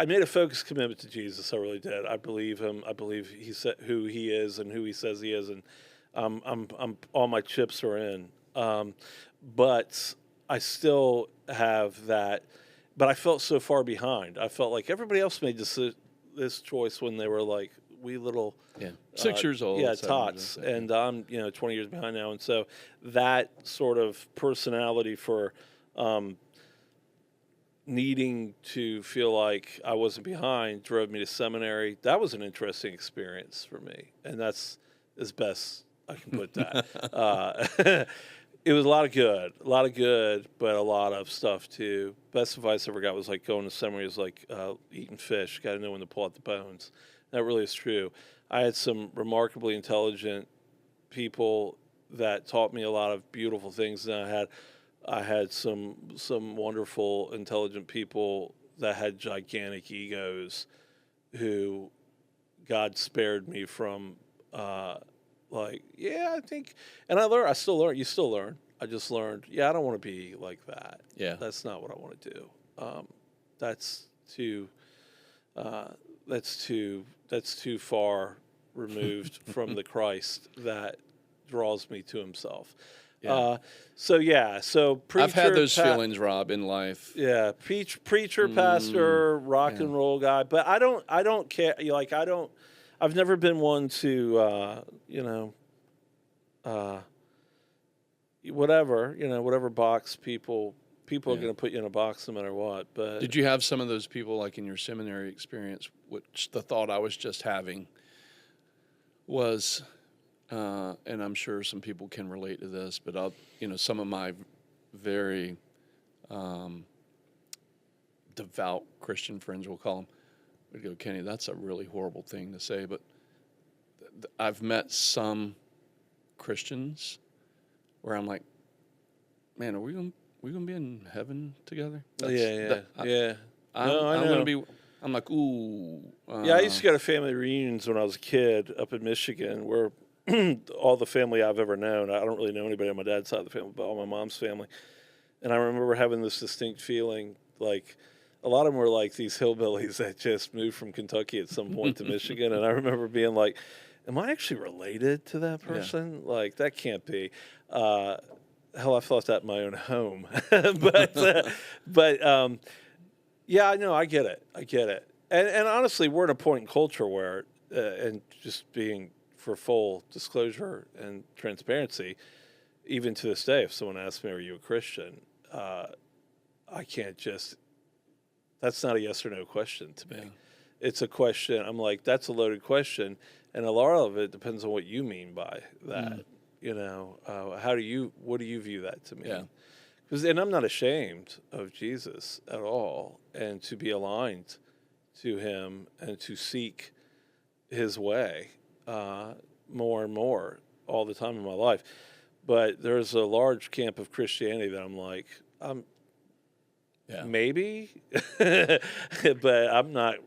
made a focused commitment to Jesus. I really did. I believe him. I believe he said who he is and who he says he is. And I'm all my chips are in. But I still have that. But I felt so far behind. I felt like everybody else made this choice when they were like wee little 6 years old. Yeah, tots. And I'm 20 years behind now. And so that sort of personality for needing to feel like I wasn't behind drove me to seminary. That was an interesting experience for me. And that's as best I can put that. It was a lot of good, but a lot of stuff too. Best advice I ever got was like going to seminary is like eating fish. Got to know when to pull out the bones. That really is true. I had some remarkably intelligent people that taught me a lot of beautiful things, and I had some wonderful, intelligent people that had gigantic egos, who God spared me from. I think, and I learned. I still learn. You still learn. I just learned. Yeah, I don't want to be like that. Yeah, that's not what I want to do. That's too far removed from the Christ that draws me to Himself. Yeah. So preacher, I've had those feelings, Rob, in life. Yeah, preacher, pastor, rock and roll guy, but I don't care. I've never been one to, whatever box people are going to put you in a box no matter what. But did you have some of those people like in your seminary experience, which the thought I was just having, was, and I'm sure some people can relate to this, but some of my very devout Christian friends, we'll call them, would go, Kenny, that's a really horrible thing to say, but I've met some Christians where I'm like, man, are we gonna be in heaven together? Yeah. I'm know. gonna be. I'm like, ooh. Yeah, I used to go to family reunions when I was a kid up in Michigan, where all the family I've ever known. I don't really know anybody on my dad's side of the family, but all my mom's family. And I remember having this distinct feeling, like a lot of them were like these hillbillies that just moved from Kentucky at some point to Michigan. And I remember being like, am I actually related to that person? Yeah. Like, that can't be. Hell, I thought that in my own home. but yeah, I know, I get it. And honestly, we're at a point in culture where, and just being for full disclosure and transparency, even to this day, if someone asks me, are you a Christian? I can't just, that's not a yes or no question to me. Yeah. It's a question, I'm like, that's a loaded question. And a lot of it depends on what you mean by that. You know, what do you view that to mean? Yeah. And I'm not ashamed of Jesus at all, and to be aligned to him and to seek his way more and more all the time in my life. But there's a large camp of Christianity that I'm like, maybe, but I'm not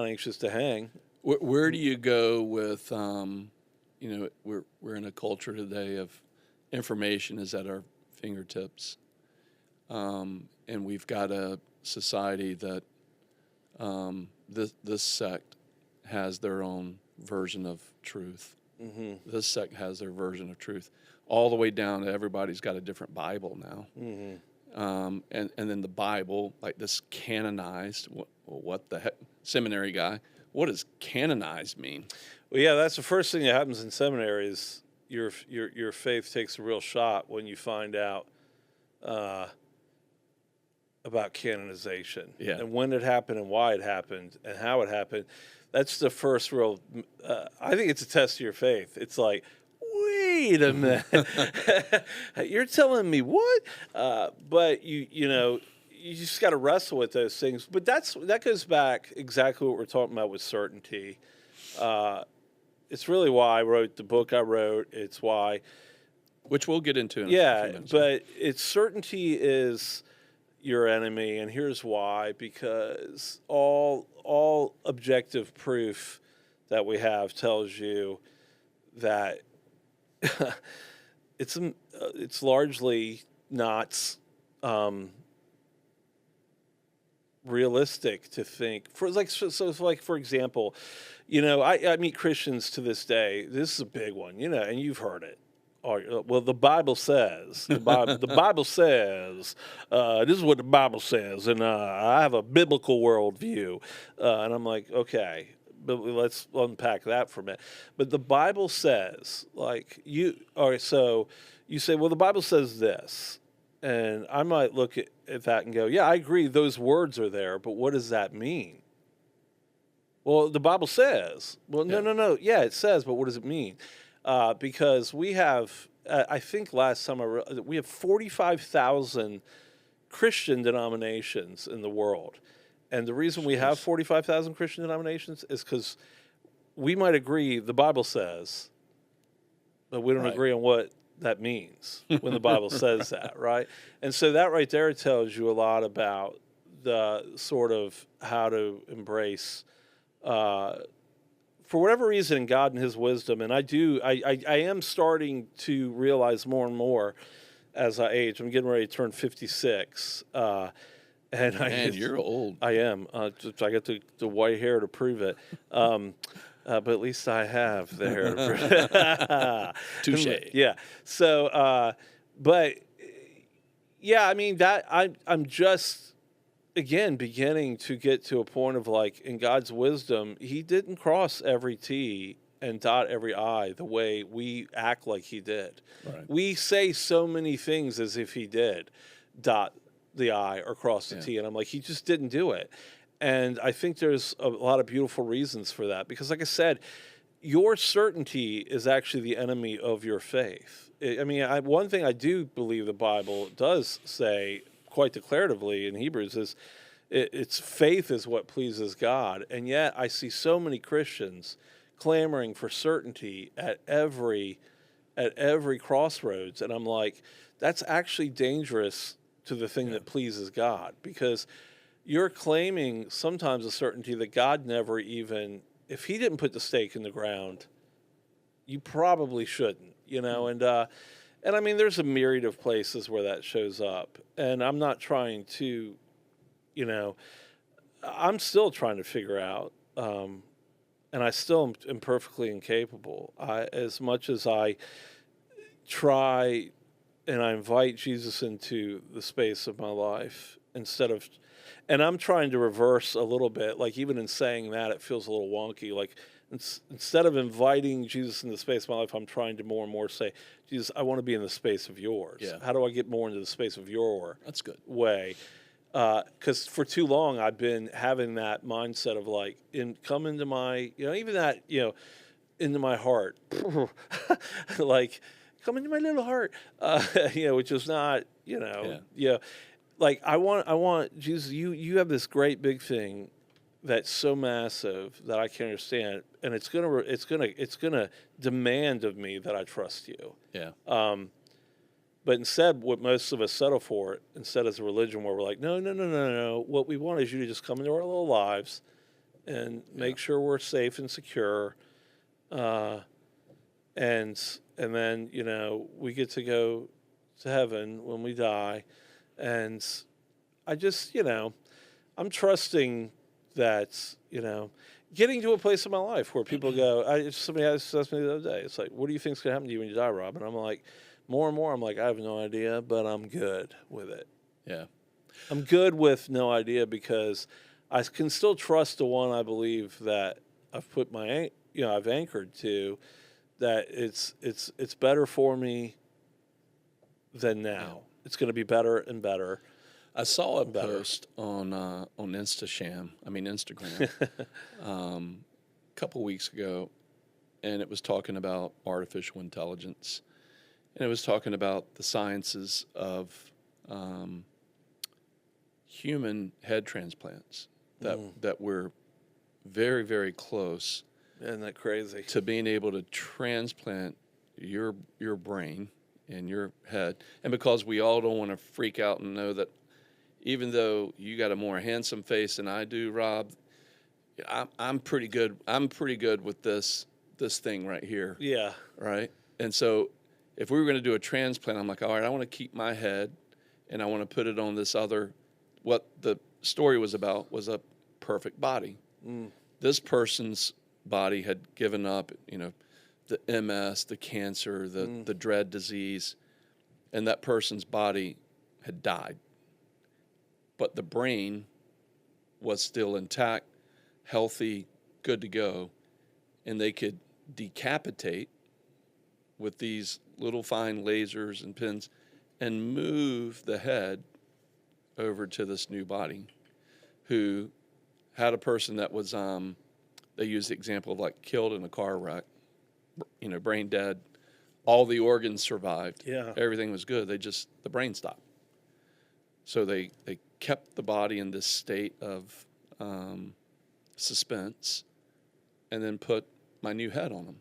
anxious to hang. Where do you go with, we're in a culture today of information is at our fingertips. And we've got a society that this sect has their own version of truth. Mm-hmm. This sect has their version of truth, all the way down to everybody's got a different Bible now. Mm-hmm. And then the Bible, like this canonized, what the heck, seminary guy, what does canonized mean? Well, yeah, that's the first thing that happens in seminary is your faith takes a real shot when you find out about canonization, and when it happened and why it happened and how it happened. That's the first real, I think it's a test of your faith. It's like, wait a minute, you're telling me what? But you just got to wrestle with those things. But that goes back exactly what we're talking about with certainty. It's really why I wrote the book I wrote. It's why, which we'll get into in a few minutes. But it's certainty is your enemy, and here's why: because all objective proof that we have tells you that it's largely not realistic to think for for example, I meet Christians to this day. This is a big one, and you've heard it. Well, the Bible says, the Bible says, this is what the Bible says, and I have a biblical worldview. And I'm like, okay, but let's unpack that for a minute. But the Bible says, so you say, well, the Bible says this. And I might look at that and go, yeah, I agree, those words are there, but what does that mean? Well, the Bible says. Well, no. Yeah, it says, but what does it mean? Because we have, I think last summer, we have 45,000 Christian denominations in the world. And the reason we have 45,000 Christian denominations is because we might agree the Bible says, but we don't agree on what that means when the Bible says that, right? And so that right there tells you a lot about the sort of how to embrace for whatever reason, God and his wisdom, and I am starting to realize more and more as I age. I'm getting ready to turn 56. And you're old. I am. I got the white hair to prove it. But at least I have the hair to prove it. Touche. Yeah. So, but, yeah, I mean, that I'm just, again, beginning to get to a point of in God's wisdom, he didn't cross every T and dot every I the way we act like he did. Right. We say so many things as if he did dot the I or cross the T, and I'm like, he just didn't do it. And I think there's a lot of beautiful reasons for that, because like I said, your certainty is actually the enemy of your faith. I mean, one thing I do believe the Bible does say quite declaratively in Hebrews is it's faith is what pleases God. And yet I see so many Christians clamoring for certainty at every crossroads. And I'm like, that's actually dangerous to the thing that pleases God, because you're claiming sometimes a certainty that God never even, if he didn't put the stake in the ground, you probably shouldn't, and I mean, there's a myriad of places where that shows up, and I'm not trying to, I'm still trying to figure out, and I still am perfectly incapable. As much as I try and I invite Jesus into the space of my life and I'm trying to reverse a little bit, like even in saying that, it feels a little wonky. Like instead of inviting Jesus into the space of my life, I'm trying to more and more say, Jesus, I want to be in the space of yours. Yeah. How do I get more into the space of your That's good. way? Because for too long, I've been having that mindset of like, come into my, even that, into my heart, like, come into my little heart, which is not, like I want Jesus. You have this great big thing that's so massive that I can't understand, and it's gonna demand of me that I trust you. Yeah. But instead, what most of us settle for, instead as a religion where we're like, no. What we want is you to just come into our little lives and make sure we're safe and secure, and then we get to go to heaven when we die. And I just, I'm trusting that, getting to a place in my life where people go, somebody asked me the other day, it's like, what do you think's going to happen to you when you die, Rob? And I'm like, more and more, I'm like, I have no idea, but I'm good with it. Yeah. I'm good with no idea because I can still trust the one I believe that I've put I've anchored to, that it's better for me than now. Yeah. It's going to be better and better. I saw a post on Instagram, a couple weeks ago, and it was talking about artificial intelligence, and it was talking about the sciences of human head transplants that we're very, very close. Isn't that crazy? To being able to transplant your brain and your head. And because we all don't want to freak out and know that even though you got a more handsome face than I do, Rob, I'm pretty good. I'm pretty good with this thing right here. Yeah. Right? And so if we were going to do a transplant, I'm like, all right, I want to keep my head and I want to put it on this other, what the story was about was a perfect body. This person's body had given up, the MS, the cancer, the dread disease, and that person's body had died. But the brain was still intact, healthy, good to go, and they could decapitate with these little fine lasers and pins and move the head over to this new body, who had a person that was, they used the example of like killed in a car wreck, brain dead, all the organs survived. Yeah. Everything was good. The brain stopped. So they kept the body in this state of suspense and then put my new head on them.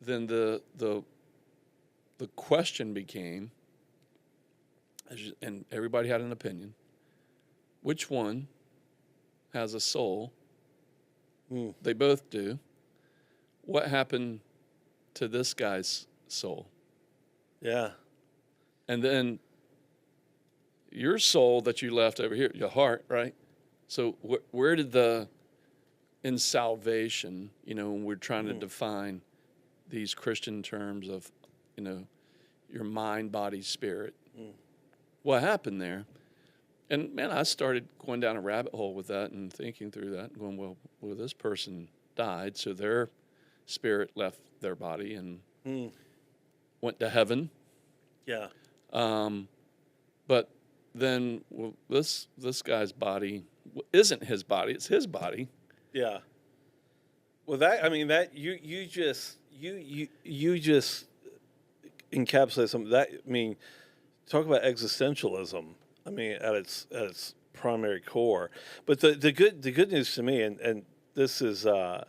Then the question became, and everybody had an opinion, which one has a soul? They both do. What happened to this guy's soul? Yeah. And then your soul that you left over here, your heart, right? So where did in salvation, when we're trying to define these Christian terms of, your mind, body, spirit, what happened there? And man, I started going down a rabbit hole with that and thinking through that and going, well, this person died, so their spirit left their body and went to heaven. Yeah. But then this guy's body isn't his body; it's his body. Yeah. Well, that I mean that you just encapsulate something that I mean, talk about existentialism. I mean, at its primary core. But the good news to me, and this is that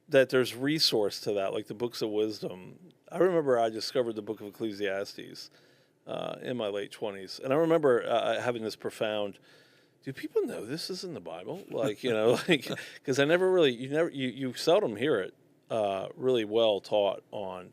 there's resource to that, like the books of wisdom. I remember I discovered the book of Ecclesiastes in my late 20s, and I remember having this profound. Do people know this is in the Bible? Like, like, because I never really, you seldom hear it really well taught on,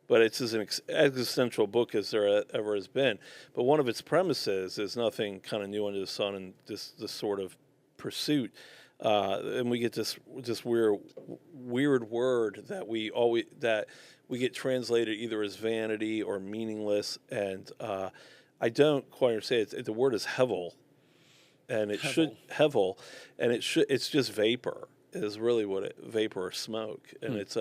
but it's as an existential book as there ever has been. But one of its premises is nothing kind of new under the sun, and this sort of pursuit, and we get this weird word that we get translated either as vanity or meaningless, and I don't quite understand it. The word is hevel. And it should hevel, and it's just vapor is really what vapor or smoke, and that's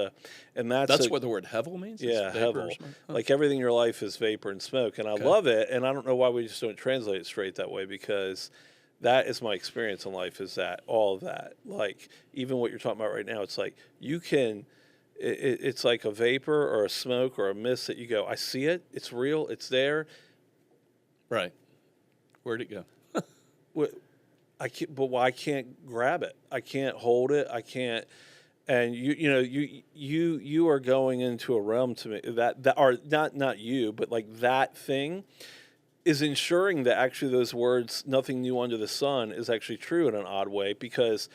what the word hevel means. Yeah, hevel. Huh. Like everything in your life is vapor and smoke, and I love it, and I don't know why we just don't translate it straight that way, because that is my experience in life. Is that all of that? Like even what you're talking about right now, it's like you can. It's like a vapor or a smoke or a mist that you go, I see it, it's real, it's there. Right. Where'd it go? I can't, but I can't grab it. I can't hold it. I can't. And you are going into a realm to me that are not you, but like that thing is ensuring that actually those words, nothing new under the sun, is actually true in an odd way, because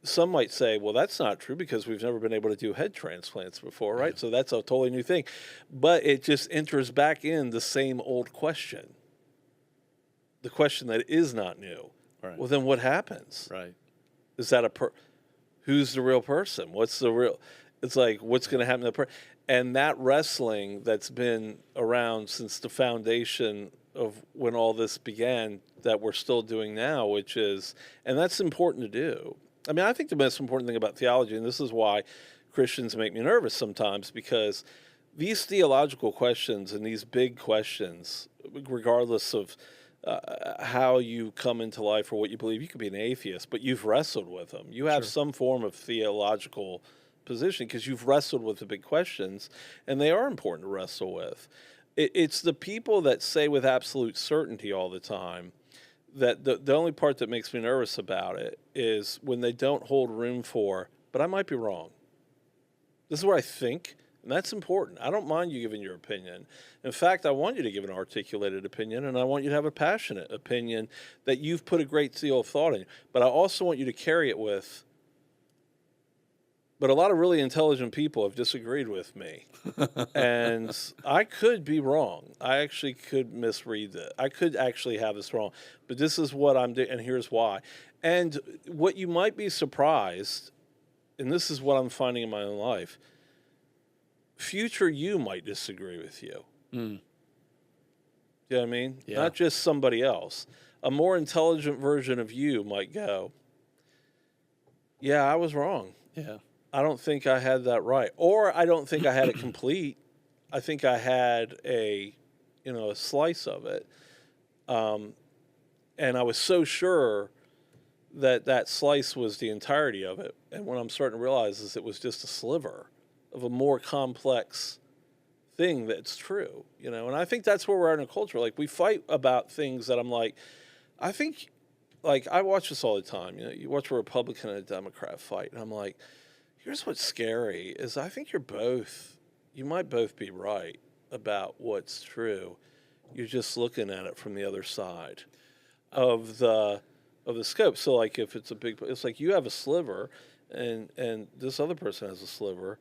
some might say, well, that's not true because we've never been able to do head transplants before, right? Yeah. So that's a totally new thing. But it just enters back in the same old question. The question that is not new. Right. Well, then what happens? Right. Is that who's the real person? What's the real? It's like, what's going to happen to the person? And that wrestling that's been around since the foundation of when all this began, that we're still doing now, which is, and that's important to do. I mean, I think the most important thing about theology, and this is why Christians make me nervous sometimes, because these theological questions and these big questions, regardless of how you come into life or what you believe, you could be an atheist, but you've wrestled with them. You have some form of theological position because you've wrestled with the big questions, and they are important to wrestle with. It's the people that say with absolute certainty all the time that the only part that makes me nervous about it is when they don't hold room for, but I might be wrong. This is what I think. And that's important. I don't mind you giving your opinion. In fact, I want you to give an articulated opinion, and I want you to have a passionate opinion that you've put a great deal of thought in. But I also want you to carry it with, but a lot of really intelligent people have disagreed with me. And I could be wrong. I actually could misread it. I could actually have this wrong. But this is what I'm doing, and here's why. And what you might be surprised, and this is what I'm finding in my own life, future you might disagree with you. You know what I mean? Yeah. Not just somebody else. A more intelligent version of you might go, yeah, I was wrong. Yeah. I don't think I had that right. Or I don't think I had it complete. I think I had a slice of it. And I was so sure that slice was the entirety of it. And what I'm starting to realize is it was just a sliver of a more complex thing that's true, and I think that's where we're at in a culture. Like, we fight about things that I'm like, I think, like, I watch this all the time. You watch a Republican and a Democrat fight, and I'm like, here's what's scary is I think you might both be right about what's true. You're just looking at it from the other side of the scope. So, like, if it's it's like you have a sliver, and this other person has a sliver.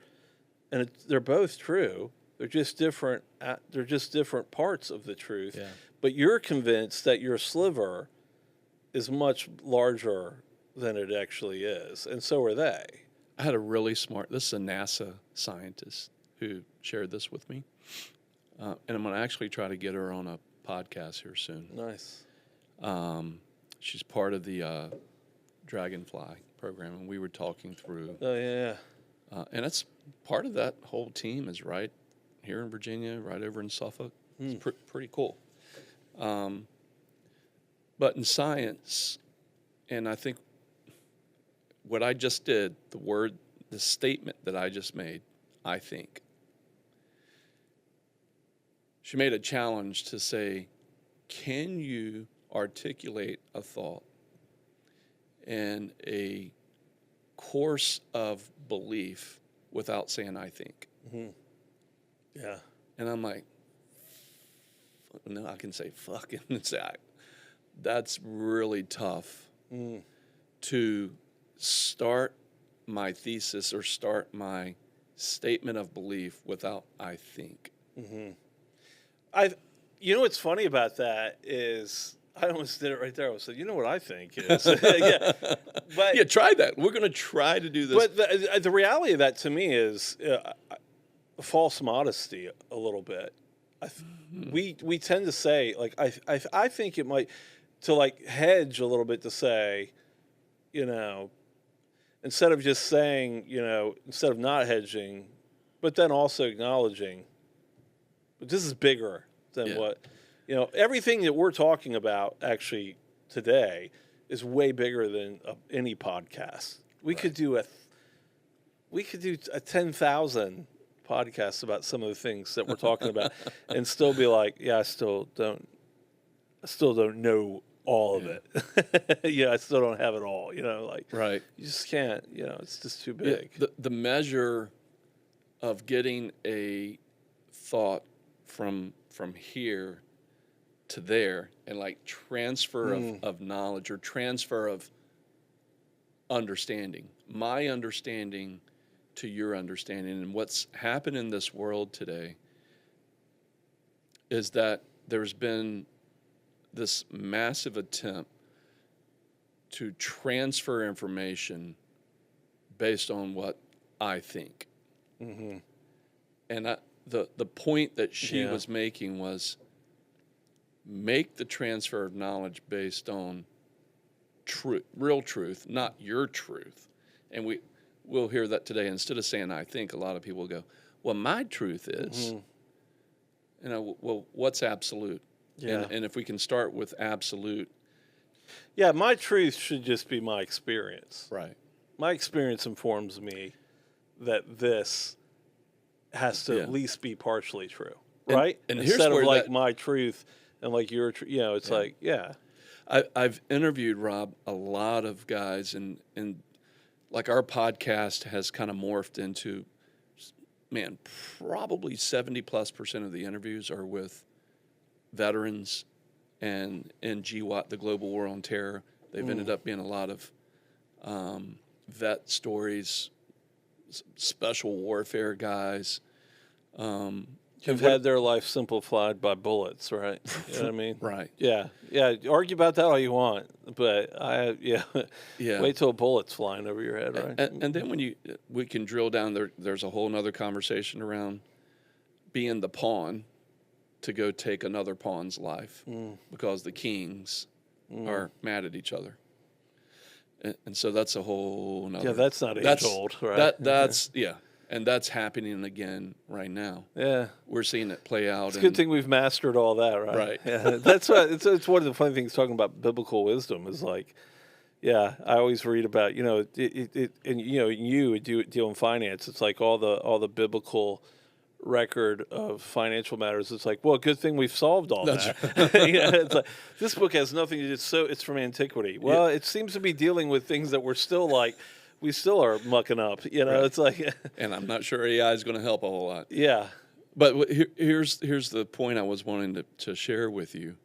And they're both true. They're just different. They're just different parts of the truth. Yeah. But you're convinced that your sliver is much larger than it actually is, and so are they. I had a really smart. This is a NASA scientist who shared this with me, and I'm going to actually try to get her on a podcast here soon. Nice. She's part of the Dragonfly program, and we were talking through. Oh yeah. And it's part of that whole team is right here in Virginia, right over in Suffolk. It's pretty cool. But in science, and I think what I just did, the word the statement that I just made, I think. She made a challenge to say, can you articulate a thought and a course of belief without saying I think? Yeah. And I'm like, no, I can say fucking. That's really tough to start my thesis or start my statement of belief without I think. You know what's funny about that is I almost did it right there. I said, you know what I think is, yeah, but Yeah, try that. We're going to try to do this. but the reality of that to me is false modesty a little bit. We tend to say like I think it might to like hedge a little bit to say, you know, instead of just saying, you know, instead of not hedging, but then also acknowledging, but this is bigger than what, you know, everything that we're talking about actually today is way bigger than any podcast. We could do a 10,000 podcasts about some of the things that we're talking about and still be like, yeah, I still don't know all of it. Yeah, I still don't have it all, you know, like Right. you just can't, you know, it's just too Yeah, big. the measure of getting a thought from here to there and like transfer of knowledge or transfer of understanding, my understanding to your understanding. And what's happened in this world today is that there's been this massive attempt to transfer information based on what I think. And the point that she was making was make the transfer of knowledge based on truth, real truth, not your truth. And we'll hear that today. Instead of saying I think, a lot of people go, well, my truth is, you know, well, what's absolute? Yeah. And if we can start with absolute. Yeah, my truth should just be my experience. Right. My experience informs me that this has to at least be partially true, right? And here's Instead of where like that- my truth and like your truth, you know, it's like, I've interviewed, Rob, a lot of guys, and like our podcast has kind of morphed into, man, probably 70+% of the interviews are with veterans and GWAT, the Global War on Terror. They've ended up being a lot of vet stories, special warfare guys. Who've had their life simplified by bullets, right? You know what I mean? Right. Yeah. Argue about that all you want, but Yeah. wait till a bullet's flying over your head, right? And then we can drill down there's a whole nother conversation around being the pawn to go take another pawn's life because the kings are mad at each other. And so that's a whole nother. Yeah, that's not age old, right? That's and that's happening again right now. Yeah. We're seeing it play out. It's a good thing we've mastered all that, right? Right. Yeah, that's what it's one of the funny things talking about biblical wisdom is like, I always read about, you know, it and you know, you deal in finance. It's like all the biblical record of financial matters. It's like, well, good thing we've solved all that. It's like this book has nothing to do. It's from antiquity. Well, it seems to be dealing with things that we're still like. We still are mucking up, you know. Right. It's like, and I'm not sure AI is going to help a whole lot. Yeah. But here's the point I was wanting to share with you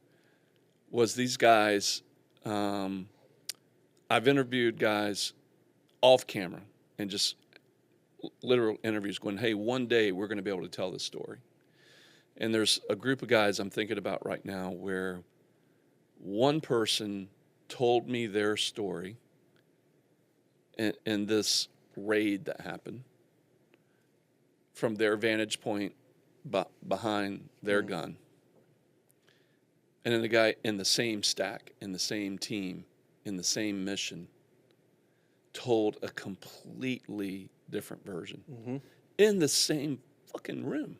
was these guys. I've interviewed guys off camera and just literal interviews going, hey, one day we're going to be able to tell this story. And there's a group of guys I'm thinking about right now where one person told me their story in this raid that happened from their vantage point behind their gun. And then the guy in the same stack, in the same team, in the same mission, told a completely different version in the same fucking room,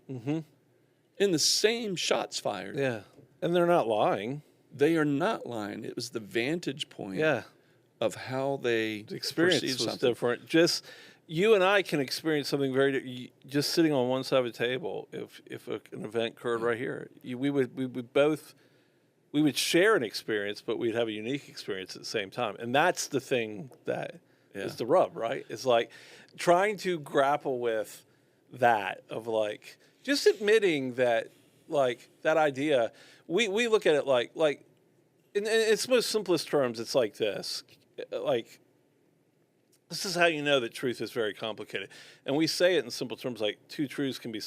in the same shots fired. Yeah. And they're not lying. They are not lying. It was the vantage point of how they the experience perceived was something. different. Just, you and I can experience something just sitting on one side of a table. If an event occurred right here, we would share an experience, but we'd have a unique experience at the same time. And that's the thing that is the rub, right? It's like trying to grapple with that of like just admitting that like that idea. We look at it like in its most simplest terms, it's like this. Like, this is how you know that truth is very complicated. And we say it in simple terms like two things can be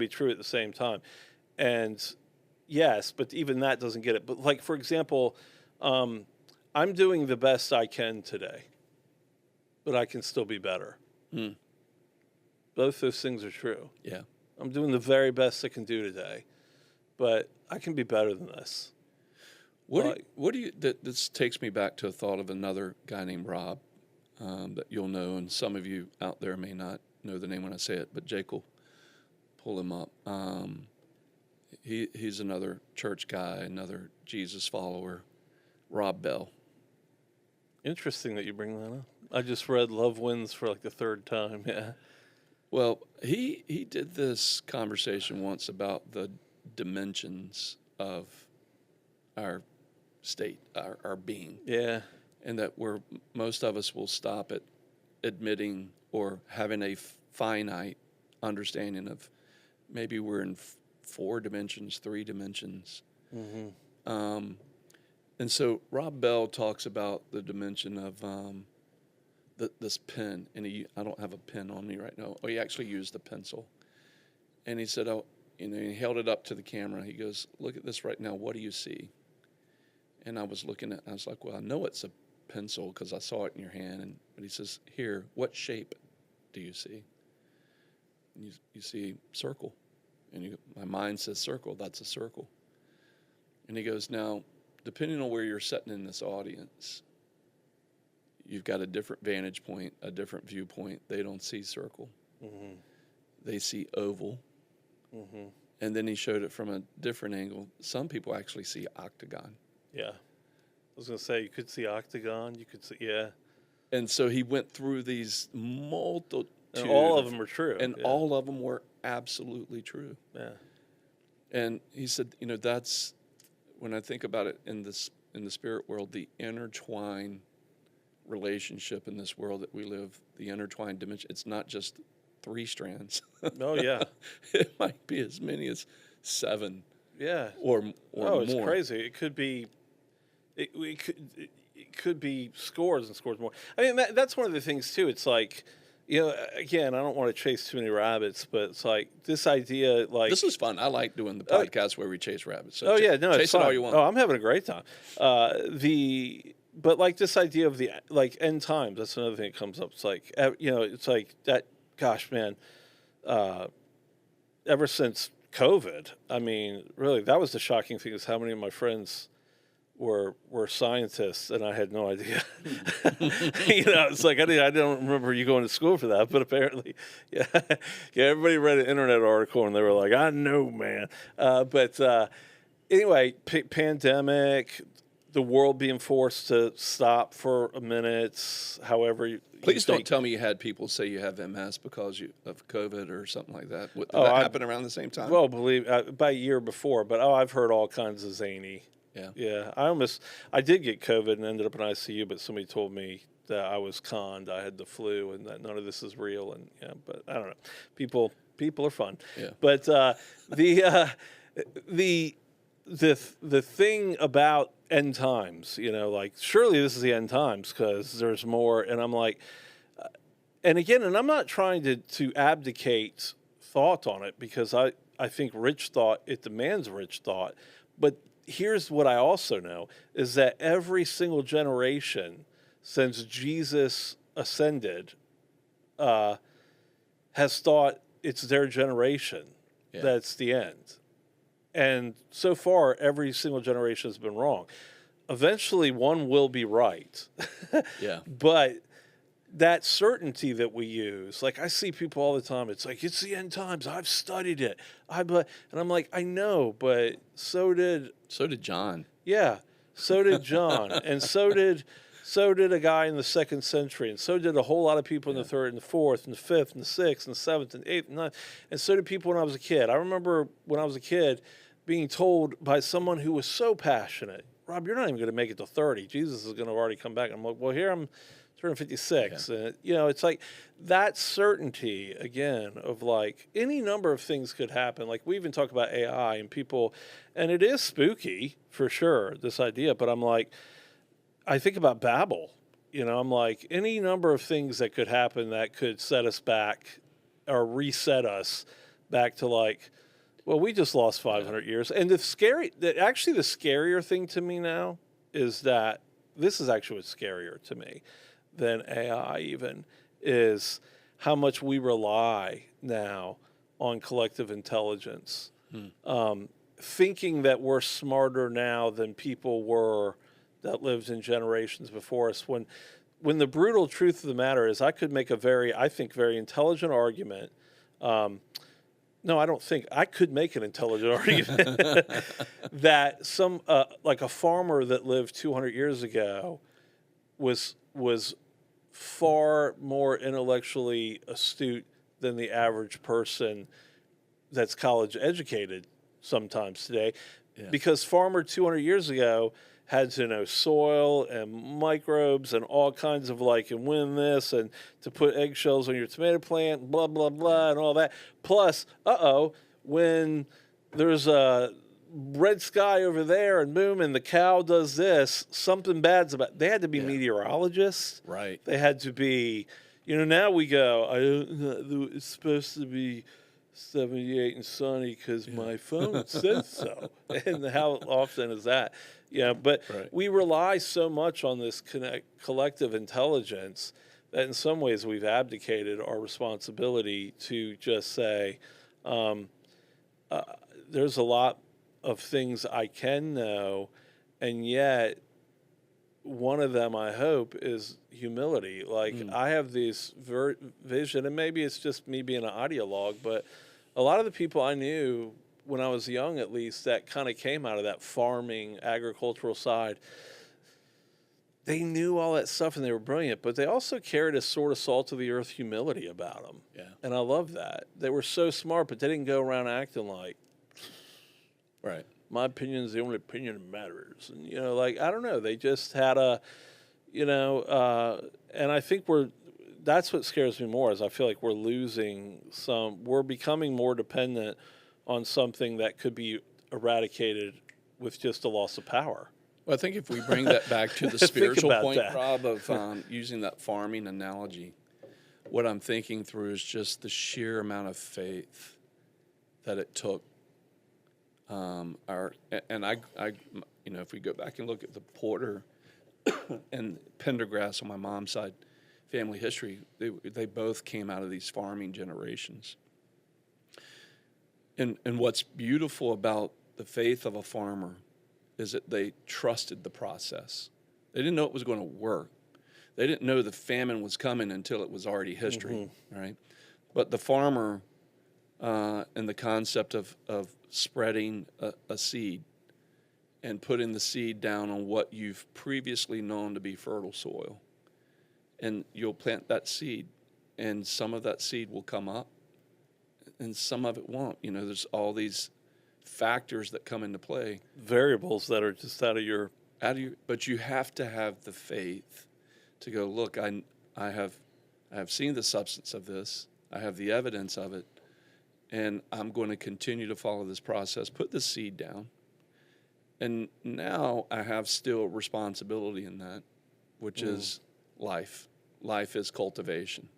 true at the same time. And yes, but even that doesn't get it. But like, for example, I'm doing the best I can today, but I can still be better. Both those things are true. Yeah. I'm doing the very best I can do today, but I can be better than this. This takes me back to a thought of another guy named Robb that you'll know, and some of you out there may not know the name when I say it, but Jake will pull him up. He's another church guy, another Jesus follower, Robb Bell. Interesting that you bring that up. I just read Love Wins for like the third time. Yeah. Well, he did this conversation once about the dimensions of our state, our being. Yeah. And that most of us will stop at admitting or having a finite understanding of maybe we're in 4 dimensions, 3 dimensions. Mm-hmm. And so Robb Bell talks about the dimension of this pen, and I don't have a pen on me right now. Oh, he actually used a pencil. And he said, he held it up to the camera. He goes, look at this right now. What do you see? And I was like, well, I know it's a pencil because I saw it in your hand. But he says, here, what shape do you see? And you see circle. And my mind says circle. That's a circle. And he goes, now, depending on where you're sitting in this audience, you've got a different vantage point, a different viewpoint. They don't see circle. Mm-hmm. They see oval. Mm-hmm. And then he showed it from a different angle. Some people actually see octagon. Yeah. I was going to say, you could see octagon. You could see, yeah. And so he went through these multitude. And all of them are true. And all of them were absolutely true. Yeah. And he said, that's, when I think about it in the spirit world, the intertwined relationship in this world that we live, the intertwined dimension, it's not just 3 strands. Oh, yeah. It might be as many as 7. Yeah. Or more. It's crazy. It could be, it could be scores and scores more. I mean, that's one of the things too. It's like, again, I don't want to chase too many rabbits, but it's like this idea, like this is fun. I like doing the podcast where we chase rabbits. So chase it's fun. It all you want. Oh, I'm having a great time. But like this idea of the like end times. That's another thing that comes up. It's like it's like that. Gosh, man. Ever since COVID, I mean, really, that was the shocking thing is how many of my friends were scientists, and I had no idea. It's like I don't remember you going to school for that, but apparently, yeah, everybody read an internet article and they were like, I know, man. But anyway, pandemic, the world being forced to stop for a minute, however. Please don't tell me you had people say you have MS because of COVID or something like that. Did that happen around the same time? Well, about a year before, but I've heard all kinds of zany. Yeah. Yeah. I did get COVID and ended up in ICU, but somebody told me that I was conned. I had the flu and that none of this is real. And but I don't know. People are fun. Yeah. But the thing about end times, like surely this is the end times because there's more. And I'm like, and again, and I'm not trying to abdicate thought on it because I think rich thought, it demands rich thought. But here's what I also know is that every single generation since Jesus ascended has thought it's their generation that's the end. And so far, every single generation has been wrong. Eventually, one will be right. Yeah. But that certainty that we use, like I see people all the time, it's like, it's the end times. I've studied it. And I'm like, I know, but so did John. Yeah, so did John. And so did So did a guy in the 2nd century, and so did a whole lot of people in the 3rd and the 4th and the 5th and the 6th and the 7th and 8th and 9th, and so did people when I was a kid. I remember when I was a kid being told by someone who was so passionate, Rob, you're not even going to make it to 30. Jesus is going to already come back. I'm like, well, here I'm turning 56. And, it's like that certainty, again, of like any number of things could happen. Like we even talk about AI and people, and it is spooky for sure, this idea. But I'm like, I think about Babel. I'm like, any number of things that could happen that could set us back or reset us back to like, well, we just lost 500 years. And the scarier thing to me now is that this is actually what's scarier to me than AI even, is how much we rely now on collective intelligence. Thinking that we're smarter now than people were that lived in generations before us. When the brutal truth of the matter is I could make a very intelligent argument. No, I don't think I could make an intelligent argument that some like a farmer that lived 200 years ago was far more intellectually astute than the average person that's college educated sometimes today, because farmer 200 years ago had to know soil and microbes and all kinds of and win this and to put eggshells on your tomato plant, blah, blah, blah, and all that. Plus, when there's a red sky over there and boom, and the cow does this, something bad's about. They had to be meteorologists. Right. They had to be, now we go, it's supposed to be 78 and sunny because my phone says so. And how often is that? But we rely so much on this collective intelligence that in some ways we've abdicated our responsibility to just say, there's a lot of things I can know, and yet one of them, I hope, is humility. I have this vision, and maybe it's just me being an ideologue, but a lot of the people I knew when I was young, at least, that kind of came out of that farming, agricultural side, they knew all that stuff and they were brilliant, but they also carried a sort of salt of the earth humility about them. Yeah. And I love that. They were so smart, but they didn't go around acting like, my opinion is the only opinion that matters. And, I don't know. They just had and I think that's what scares me more, is I feel like we're becoming more dependent on something that could be eradicated with just a loss of power. Well, I think if we bring that back to the spiritual point, that. Rob, of using that farming analogy, what I'm thinking through is just the sheer amount of faith that it took. If we go back and look at the Porter and Pendergrass on my mom's side, family history, they both came out of these farming generations. And what's beautiful about the faith of a farmer is that they trusted the process. They didn't know it was going to work. They didn't know the famine was coming until it was already history, right? But the farmer and the concept of spreading a seed and putting the seed down on what you've previously known to be fertile soil. And you'll plant that seed, and some of that seed will come up, and some of it won't. There's all these factors that come into play. Variables that are just out of your... But you have to have the faith to go, look, I have seen the substance of this. I have the evidence of it. And I'm going to continue to follow this process, put the seed down. And now I have still responsibility in that, which is life. Life is cultivation.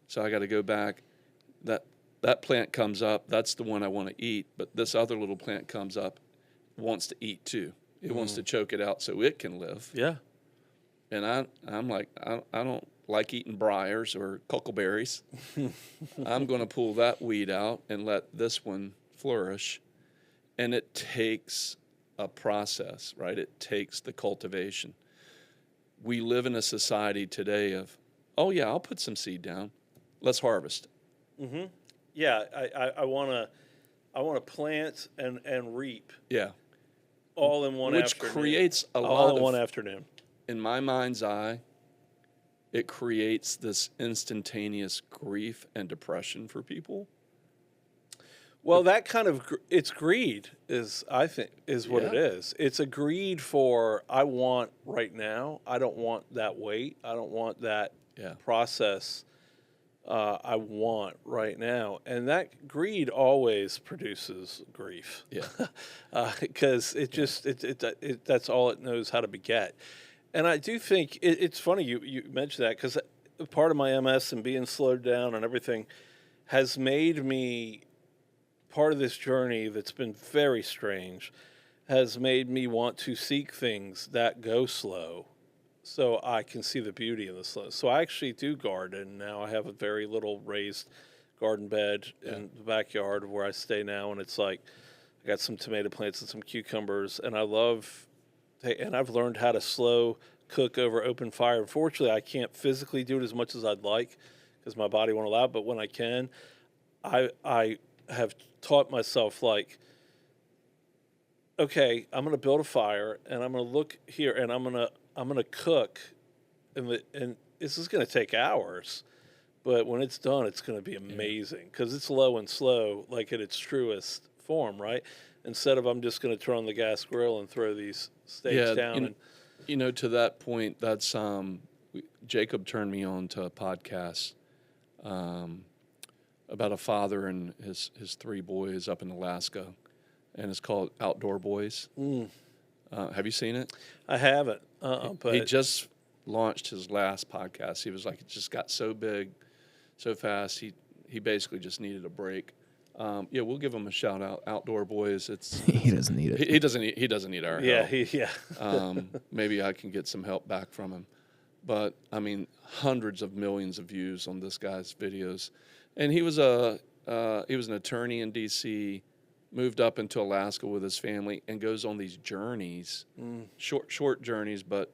So I got to go back. That plant comes up. That's the one I want to eat. But this other little plant comes up, wants to eat too. It wants to choke it out so it can live. Yeah. And I'm like, I don't like eating briars or cockleberries. I'm going to pull that weed out and let this one flourish. And it takes a process, right? It takes the cultivation. We live in a society today of, oh yeah, I'll put some seed down. Let's harvest it. Yeah, I want to plant and reap. Yeah. All in one Which afternoon. creates all in one afternoon. in my mind's eye, it creates this instantaneous grief and depression for people. Well, that kind of it's greed is I think is what it Yeah. is. It's a greed for I want right now. I don't want that wait. I don't want that Yeah. process. I want right now, and that greed always produces grief. Yeah. Because it that's all it knows how to beget. And I do think it's funny you mentioned that because part of my MS and being slowed down and everything has made me part of this journey that's been very strange has made me want to seek things that go slow so I can see the beauty in the slow. So I actually do garden now. I have a very little raised garden bed in the backyard where I stay now, and it's like I got some tomato plants and some cucumbers, and I love and I've learned how to slow cook over open fire. Unfortunately, I can't physically do it as much as I'd like because my body won't allow it, but when I can, I have taught myself like, okay, I'm going to build a fire and I'm going to look here and I'm going to cook and this is going to take hours, but when it's done, it's going to be amazing because it's low and slow, like at its truest form, right? Instead of I'm just going to turn on the gas grill and throw these steaks down. To that point, that's Jacob turned me on to a podcast about a father and his three boys up in Alaska, and it's called Outdoor Boys. Have you seen it? I haven't. But He just launched his last podcast. He was like, it just got so big, so fast. He basically just needed a break. We'll give him a shout out. Outdoor Boys. It's He doesn't need it. he doesn't need our help. Maybe I can get some help back from him. But I mean, hundreds of millions of views on this guy's videos, and he was an attorney in D.C., moved up into Alaska with his family, and goes on these journeys, short journeys, but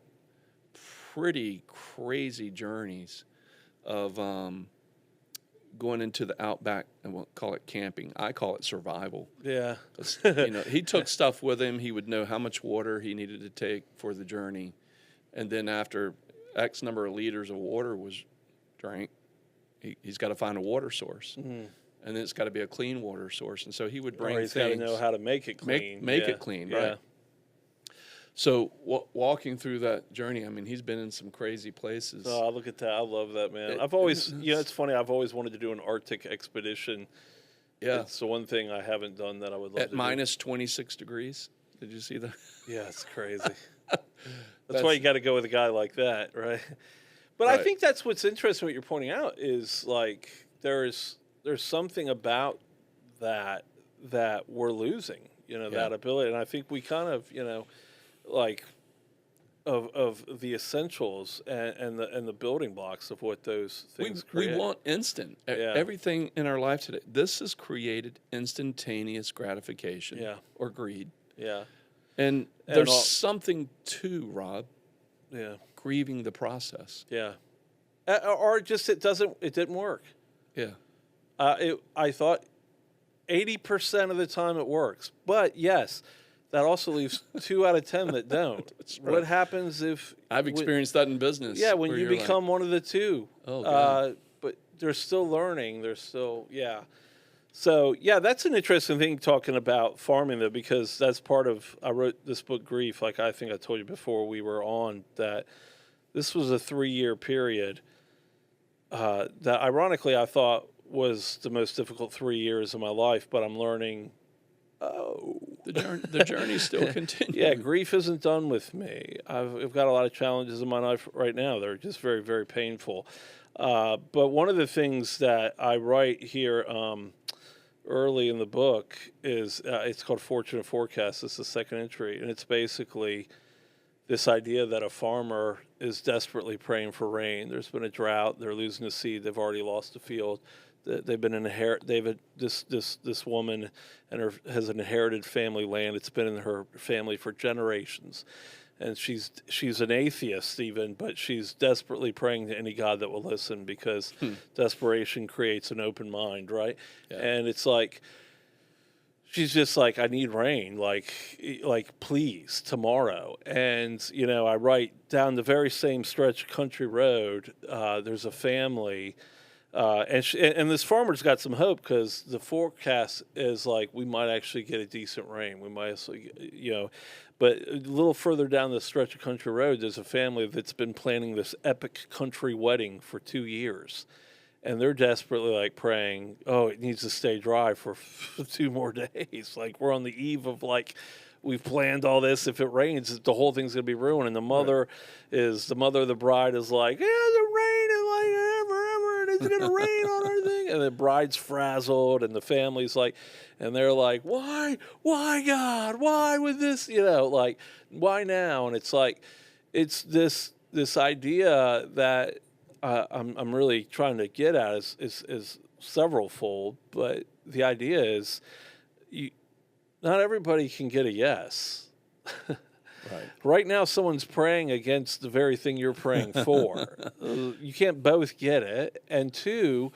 pretty crazy journeys of going into the outback, and we'll call it camping. I call it survival. Yeah. He took stuff with him. He would know how much water he needed to take for the journey, and then after X number of liters of water was drank, he's got to find a water source, and then it's got to be a clean water source. And so he would bring he's got to know how to make it clean. Make it clean, right? So walking through that journey, I mean, he's been in some crazy places. Oh, look at that! I love that, man. I've always, it's funny. I've always wanted to do an Arctic expedition. Yeah, it's the one thing I haven't done that I would love at to minus 26 degrees. Did you see that? Yeah, it's crazy. That's why you got to go with a guy like that, right? But I think that's what's interesting. What you're pointing out is like there's something about that we're losing. That ability, and I think we kind of like of the essentials and the building blocks of what those things create. We want instant. Everything in our life today. This has created instantaneous gratification or greed. Yeah. And there's something to, Rob, grieving the process. Yeah. Or just it didn't work. Yeah. I thought 80% of the time it works. But yes, that also leaves 2 out of 10 that don't. Right. What happens if... I've experienced that in business. Yeah, when you become one of the 2. Oh, God. But they're still learning. They're still... Yeah. So, that's an interesting thing talking about farming, though, because that's part of... I wrote this book, Grief, like I think I told you before we were on, that this was a 3-year period that, ironically, I thought was the most difficult 3 years of my life, but I'm learning... The journey's still continuing. Yeah, grief isn't done with me. I've got a lot of challenges in my life right now. They're just very, very painful. But one of the things that I write here early in the book is it's called Fortune Forecast. It's the second entry, and it's basically this idea that a farmer is desperately praying for rain. There's been a drought. They're losing the seed. They've already lost the field. They've been this woman and has inherited family land. It's been in her family for generations, and she's an atheist even, but she's desperately praying to any God that will listen because desperation creates an open mind, right? Yeah. And it's like she's just like, I need rain, like please tomorrow. And I write down the very same stretch of country road. There's a family, and this farmer's got some hope because the forecast is like we might actually get a decent rain. We might actually, but a little further down the stretch of country road, there's a family that's been planning this epic country wedding for 2 years. And they're desperately like praying, oh, it needs to stay dry for 2 more days. Like we're on the eve of like, we've planned all this. If it rains, the whole thing's gonna be ruined. And the mother of the bride is like, yeah, the rain is like forever, and it's gonna rain on our thing. And the bride's frazzled, and the family's like, and they're like, why God, why would this, like, why now? And it's like, it's this idea that. I'm really trying to get at is severalfold, but the idea is not everybody can get a yes. Right. Right now, someone's praying against the very thing you're praying for. You can't both get it. And two,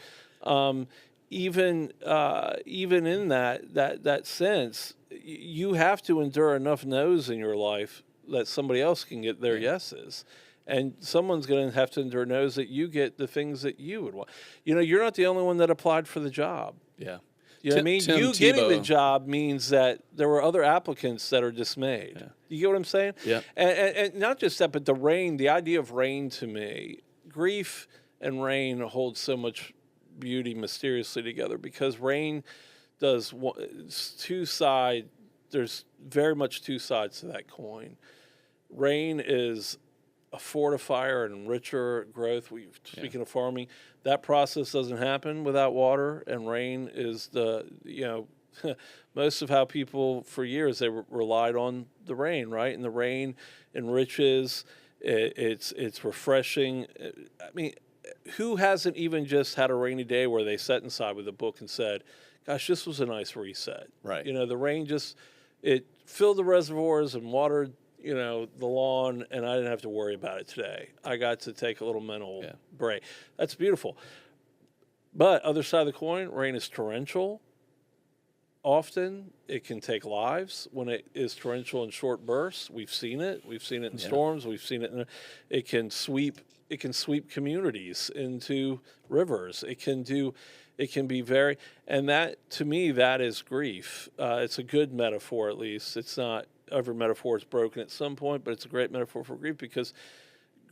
even in that sense, you have to endure enough no's in your life that somebody else can get their yeses. And someone's going to have to endure no's that you get the things that you would want. You're not the only one that applied for the job. Yeah. You know what I mean? Tim You getting the Tebow. job means that there were other applicants that are dismayed. Yeah. You get what I'm saying? Yeah. And not just that, but the idea of rain to me, grief and rain hold so much beauty mysteriously together because rain does there's very much two sides to that coin. Rain is a fortifier and enricher growth. Speaking of farming, that process doesn't happen without water, and rain is most of how people for years they relied on the rain, right? And the rain enriches. It's refreshing. I mean, who hasn't even just had a rainy day where they sat inside with a book and said, "Gosh, this was a nice reset." Right. The rain it filled the reservoirs and watered the lawn, and I didn't have to worry about it today. I got to take a little mental break. That's beautiful. But other side of the coin, rain is torrential. Often it can take lives when it is torrential in short bursts. We've seen it. We've seen it in storms. We've seen it it can sweep communities into rivers. It can be very, and that to me, that is grief. It's a good metaphor, at least. It's not. Every metaphor is broken at some point, but it's a great metaphor for grief because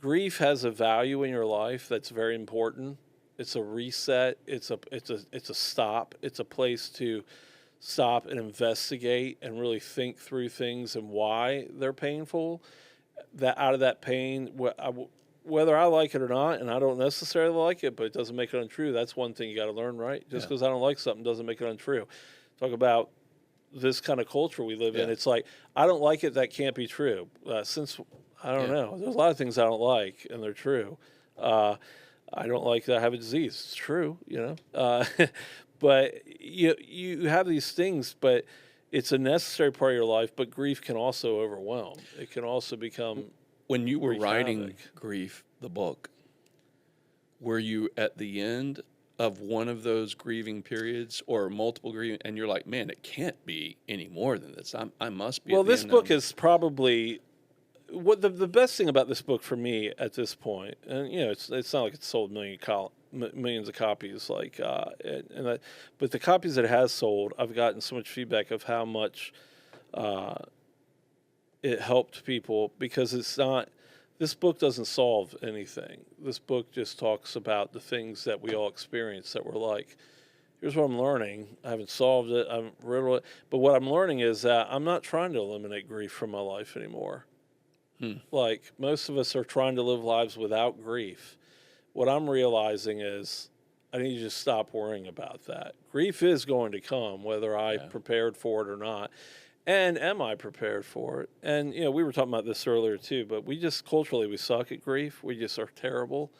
grief has a value in your life that's very important. It's a reset. It's a stop. It's a place to stop and investigate and really think through things and why they're painful. That out of that pain, whether I like it or not, and I don't necessarily like it, but it doesn't make it untrue. That's one thing you got to learn, right? Just because I don't like something doesn't make it untrue. Talk about this kind of culture we live in. It's like, I don't like it, that can't be true. Since, I don't know, there's a lot of things I don't like, and they're true. I don't like that I have a disease. It's true, but you have these things, but it's a necessary part of your life, but grief can also overwhelm. It can also become... When you were wreak writing havoc. Grief, the book, were you at the end of one of those grieving periods or multiple grieving, and you're like, man, it can't be any more than this. I must be. Well, at the this end book of is probably what the best thing about this book for me at this point, and it's not like it's sold millions of copies, like but the copies that it has sold, I've gotten so much feedback of how much it helped people because it's not. This book doesn't solve anything. This book just talks about the things that we all experience that we're like, here's what I'm learning. I haven't solved it. I haven't riddled it. But what I'm learning is that I'm not trying to eliminate grief from my life anymore. Like, most of us are trying to live lives without grief. What I'm realizing is I need to just stop worrying about that. Grief is going to come, whether I prepared for it or not. And am I prepared for it? And, we were talking about this earlier too, but we just culturally, we suck at grief. We just are terrible.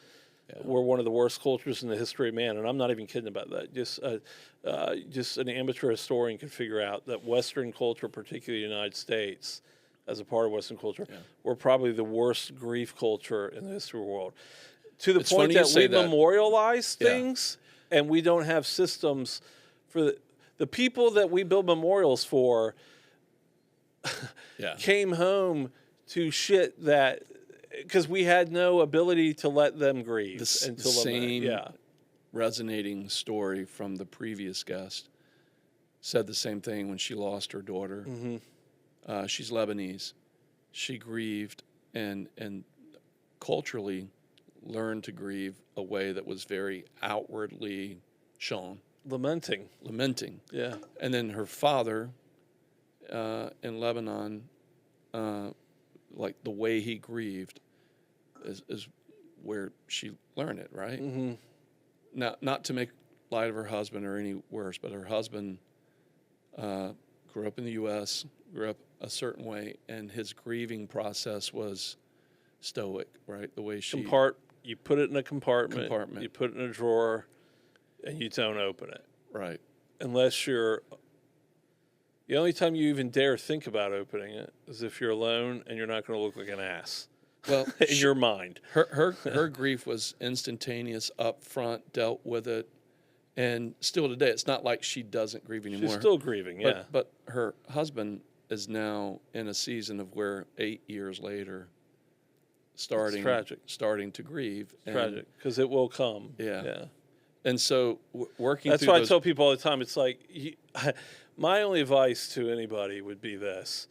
Yeah. We're one of the worst cultures in the history of man. And I'm not even kidding about that. Just an amateur historian can figure out that Western culture, particularly the United States, as a part of Western culture, we're probably the worst grief culture in the history of the world. To the point that we memorialize things and we don't have systems for The people that we build memorials for Yeah. came home to shit that because we had no ability to let them grieve The until same resonating story from the previous guest said the same thing when she lost her daughter. Mm-hmm. She's Lebanese. She grieved and culturally learned to grieve a way that was very outwardly shown, lamenting. Yeah. And then her father in Lebanon, like the way he grieved is where she learned it, right? Mm-hmm. Not to make light of her husband or any worse, but her husband grew up in the U.S., grew up a certain way, and his grieving process was stoic, right? The way she... You put it in a compartment. Compartment. You put it in a drawer, and you don't open it. Right. Unless you're... The only time you even dare think about opening it is if you're alone and you're not going to look like an ass. Well, in your mind. Her grief was instantaneous, upfront, dealt with it, and still today, it's not like she doesn't grieve anymore. She's still grieving, yeah. But her husband is now in a season of where 8 years later, starting to grieve. It's tragic, because it will come. Yeah. And so working That's through why those... I tell people all the time, it's like, my only advice to anybody would be this.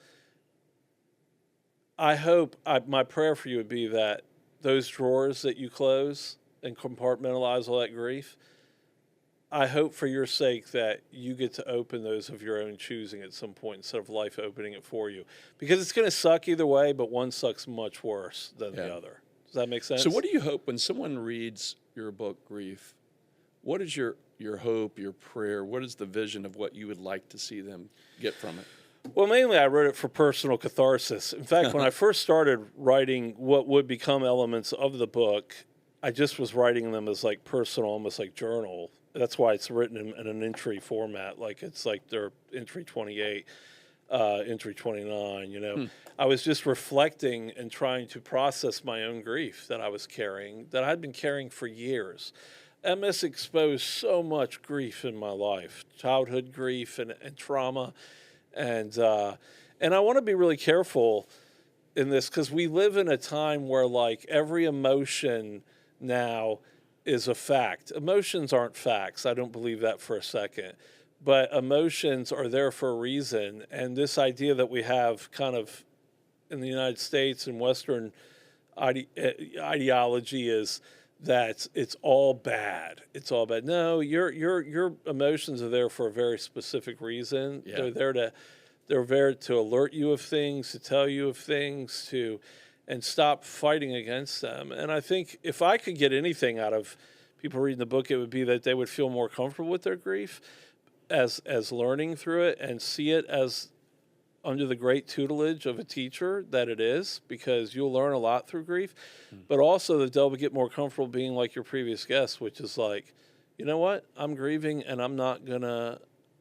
My prayer for you would be that those drawers that you close and compartmentalize all that grief, I hope for your sake that you get to open those of your own choosing at some point instead of life opening it for you. Because it's going to suck either way, but one sucks much worse than the other. Does that make sense? So what do you hope when someone reads your book, Grief? What is your hope, your prayer? What is the vision of what you would like to see them get from it? Well, mainly I wrote it for personal catharsis. In fact, when I first started writing what would become elements of the book, I just was writing them as like personal, almost like journal. That's why it's written in an entry format. Like it's like they're entry 28, entry 29, you know. I was just reflecting and trying to process my own grief that I was carrying, that I'd been carrying for years. MS exposed so much grief in my life, childhood grief and trauma. And I want to be really careful in this because we live in a time where like every emotion now is a fact. Emotions aren't facts. I don't believe that for a second. But emotions are there for a reason. And this idea that we have kind of in the United States and Western ideology is that it's all bad. It's all bad. No, your emotions are there for a very specific reason. Yeah. They're there to alert you of things, to tell you of things, and stop fighting against them. And I think if I could get anything out of people reading the book, it would be that they would feel more comfortable with their grief as learning through it and see it as under the great tutelage of a teacher that it is, because you'll learn a lot through grief, but also that they'll get more comfortable being like your previous guest, which is like, you know what, I'm grieving and I'm not gonna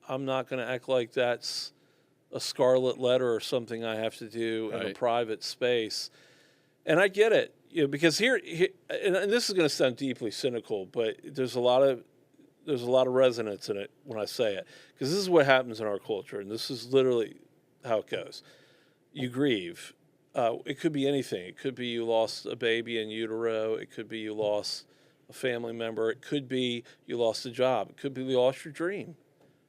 act like that's a scarlet letter or something I have to do in a private space. And I get it, you know, because here and this is going to sound deeply cynical, but there's a lot of resonance in it when I say it, because this is what happens in our culture, and this is literally how it goes. You grieve. It could be anything. It could be you lost a baby in utero. It could be you lost a family member. It could be you lost a job. It could be you lost your dream.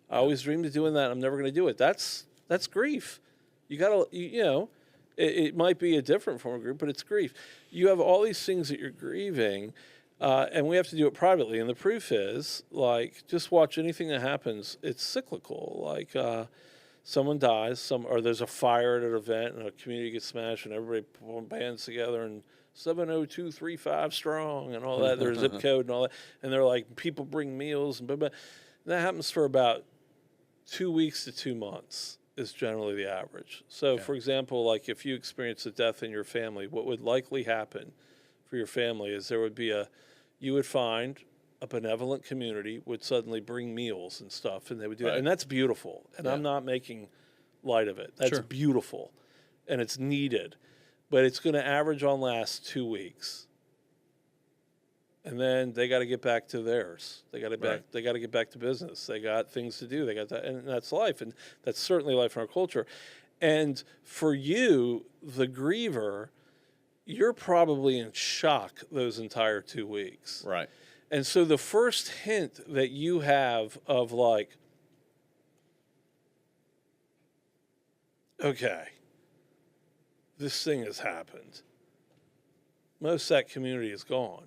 I always dreamed of doing that. I'm never going to do it. That's grief. You gotta, you know, it might be a different form of grief, but it's grief. You have all these things that you're grieving, and we have to do it privately. And the proof is, like, just watch anything that happens. It's cyclical. Like, someone dies, or there's a fire at an event, and a community gets smashed, and everybody bands together and 70235 strong and all that. Their zip code and all that, and they're like, people bring meals and blah, blah. And that happens for about 2 weeks to 2 months. Is generally the average. So, for example, like if you experience a death in your family, what would likely happen for your family is you would find a benevolent community would suddenly bring meals and stuff, and they would do that. And that's beautiful. And I'm not making light of it. That's beautiful. And it's needed. But it's going to average on last 2 weeks. and then they got to get back to theirs. They got to Right. They got to get back to business. They got things to do. They got that, and that's life, and that's certainly life in our culture. And for you, the griever, you're probably in shock those entire 2 weeks. Right. And so the first hint that you have of like, okay, this thing has happened. Most of that community is gone.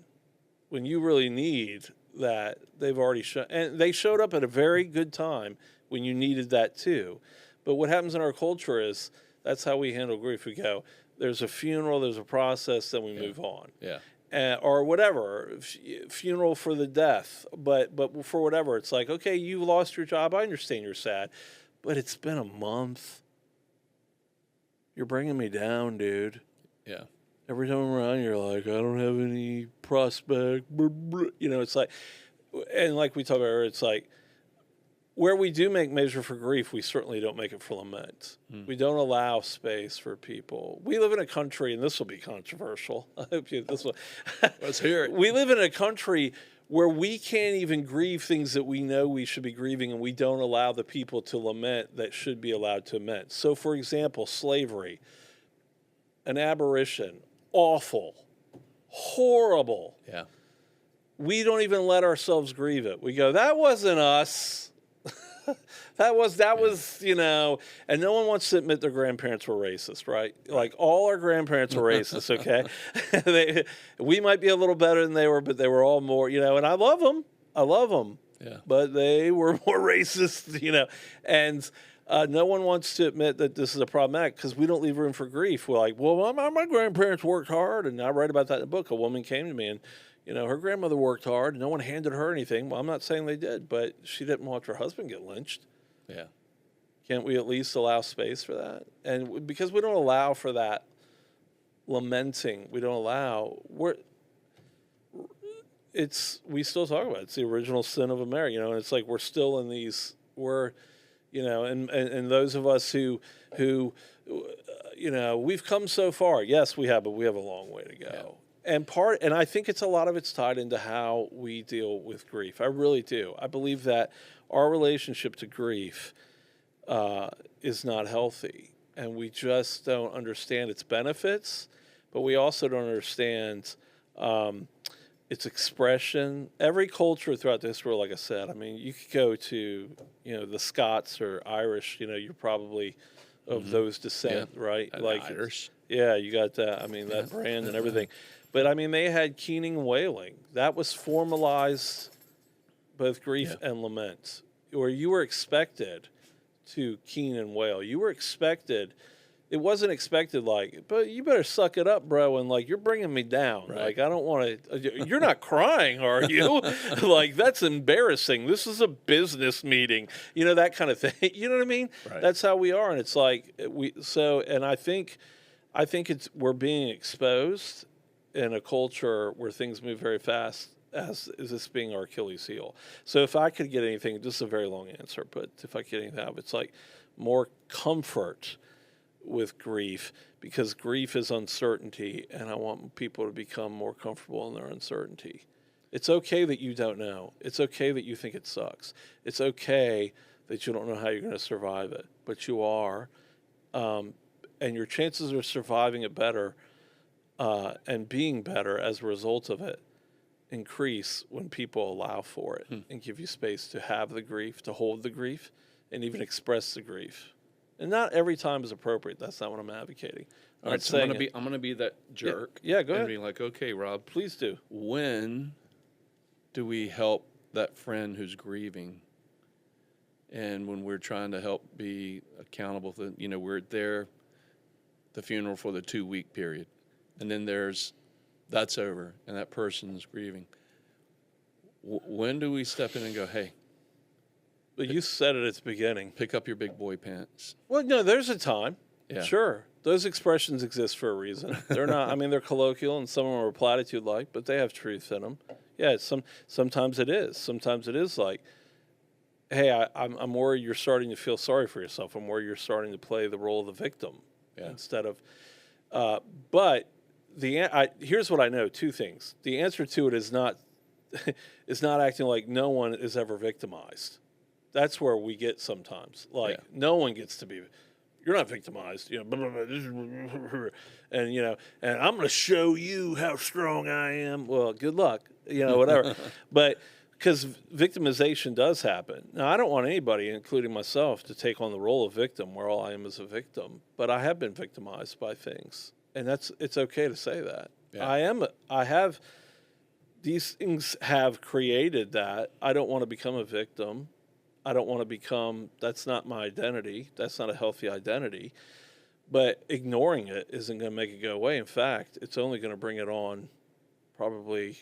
When you really need that, they've already shown, and they showed up at a very good time when you needed that too. But what happens in our culture is that's how we handle grief. We go, there's a funeral, there's a process, then we move on. Yeah. Or whatever, funeral for the death. But for whatever, it's like, okay, you lost your job. I understand you're sad, but it's been a month. You're bringing me down, dude. Yeah. Every time I'm around, you're like, I don't have any prospect. You know, it's like, and like we talked about earlier, it's like, where we do make measure for grief, we certainly don't make it for lament. We don't allow space for people. We live in a country, and this will be controversial. I hope this will. Let's hear it. We live in a country where we can't even grieve things that we know we should be grieving, and we don't allow the people to lament that should be allowed to lament. So, for example, slavery, an aberration, awful, horrible. Yeah. We don't even let ourselves grieve it. We go, that wasn't us. that was, you know, and no one wants to admit their grandparents were racist, right? Like all our grandparents were racist, okay? We might be a little better than they were, but they were all more, you know, and I love them. Yeah. But they were more racist, you know, and no one wants to admit that this is a problematic because we don't leave room for grief. We're like, well, my grandparents worked hard, and I write about that in the book. A woman came to me and, you know, her grandmother worked hard. No one handed her anything. Well, I'm not saying they did, but she didn't watch her husband get lynched. Yeah. Can't we at least allow space for that? And because we don't allow for that lamenting, we don't allow, we still talk about it. It's the original sin of America, you know, and it's like we're still in these, you know, and those of us who, you know, we've come so far. Yes, we have, but we have a long way to go. Yeah. And I think a lot of it's tied into how we deal with grief. I really do. I believe that our relationship to grief is not healthy, and we just don't understand its benefits, but we also don't understand its expression. Every culture throughout the history, like I said, I mean, you could go to, you know, the Scots or Irish, you know, you're probably of those descent, right? And like Irish. Yeah, you got that. I mean, that brand and everything. But I mean, they had keening and wailing. That was formalized, both grief and lament, where you were expected to keen and wail. You were expected. It wasn't expected like, but you better suck it up, bro, and like you're bringing me down. Right. Like I don't want to. You're not crying, are you? Like that's embarrassing. This is a business meeting. You know, that kind of thing. You know what I mean? Right. That's how we are, and it's like and I think we're being exposed in a culture where things move very fast, as is this being our Achilles heel. So if I could get anything, this is a very long answer, but if I could get anything out of it, it's like more comfort with grief, because grief is uncertainty, and I want people to become more comfortable in their uncertainty. It's okay that you don't know. It's okay that you think it sucks. It's okay that you don't know how you're going to survive it, but you are. And your chances of surviving it better and being better as a result of it increase when people allow for it and give you space to have the grief, to hold the grief, and even express the grief. And not every time is appropriate. That's not what I'm advocating. All right, so I'm gonna be that jerk. Yeah, go ahead. And be like, okay, Rob, Please do. when do we help that friend who's grieving? And when we're trying to help be accountable, you know, we're there, the funeral for the 2-week period, and then that's over, and that person's grieving. When do we step in and go, hey, But you said it at the beginning. pick up your big boy pants? Well, no, there's a time. Yeah. Sure. Those expressions exist for a reason. They're not, I mean, they're colloquial and some of them are platitude-like, but they have truth in them. Yeah, sometimes it is. Sometimes it is like, hey, I'm worried you're starting to feel sorry for yourself. I'm worried you're starting to play the role of the victim instead of, but here's what I know, two things. The answer to it is not is not acting like no one is ever victimized. That's where we get sometimes. Like, no one gets to be, you're not victimized, you know, blah, blah, blah, and, you know, and I'm going to show you how strong I am. Well, good luck, you know, whatever. But because victimization does happen. Now, I don't want anybody, including myself, to take on the role of victim where all I am is a victim. But I have been victimized by things. And it's okay to say that. Yeah. These things have created that. I don't want to become a victim. I don't want to become, that's not my identity. That's not a healthy identity. But ignoring it isn't going to make it go away. In fact, it's only going to bring it on probably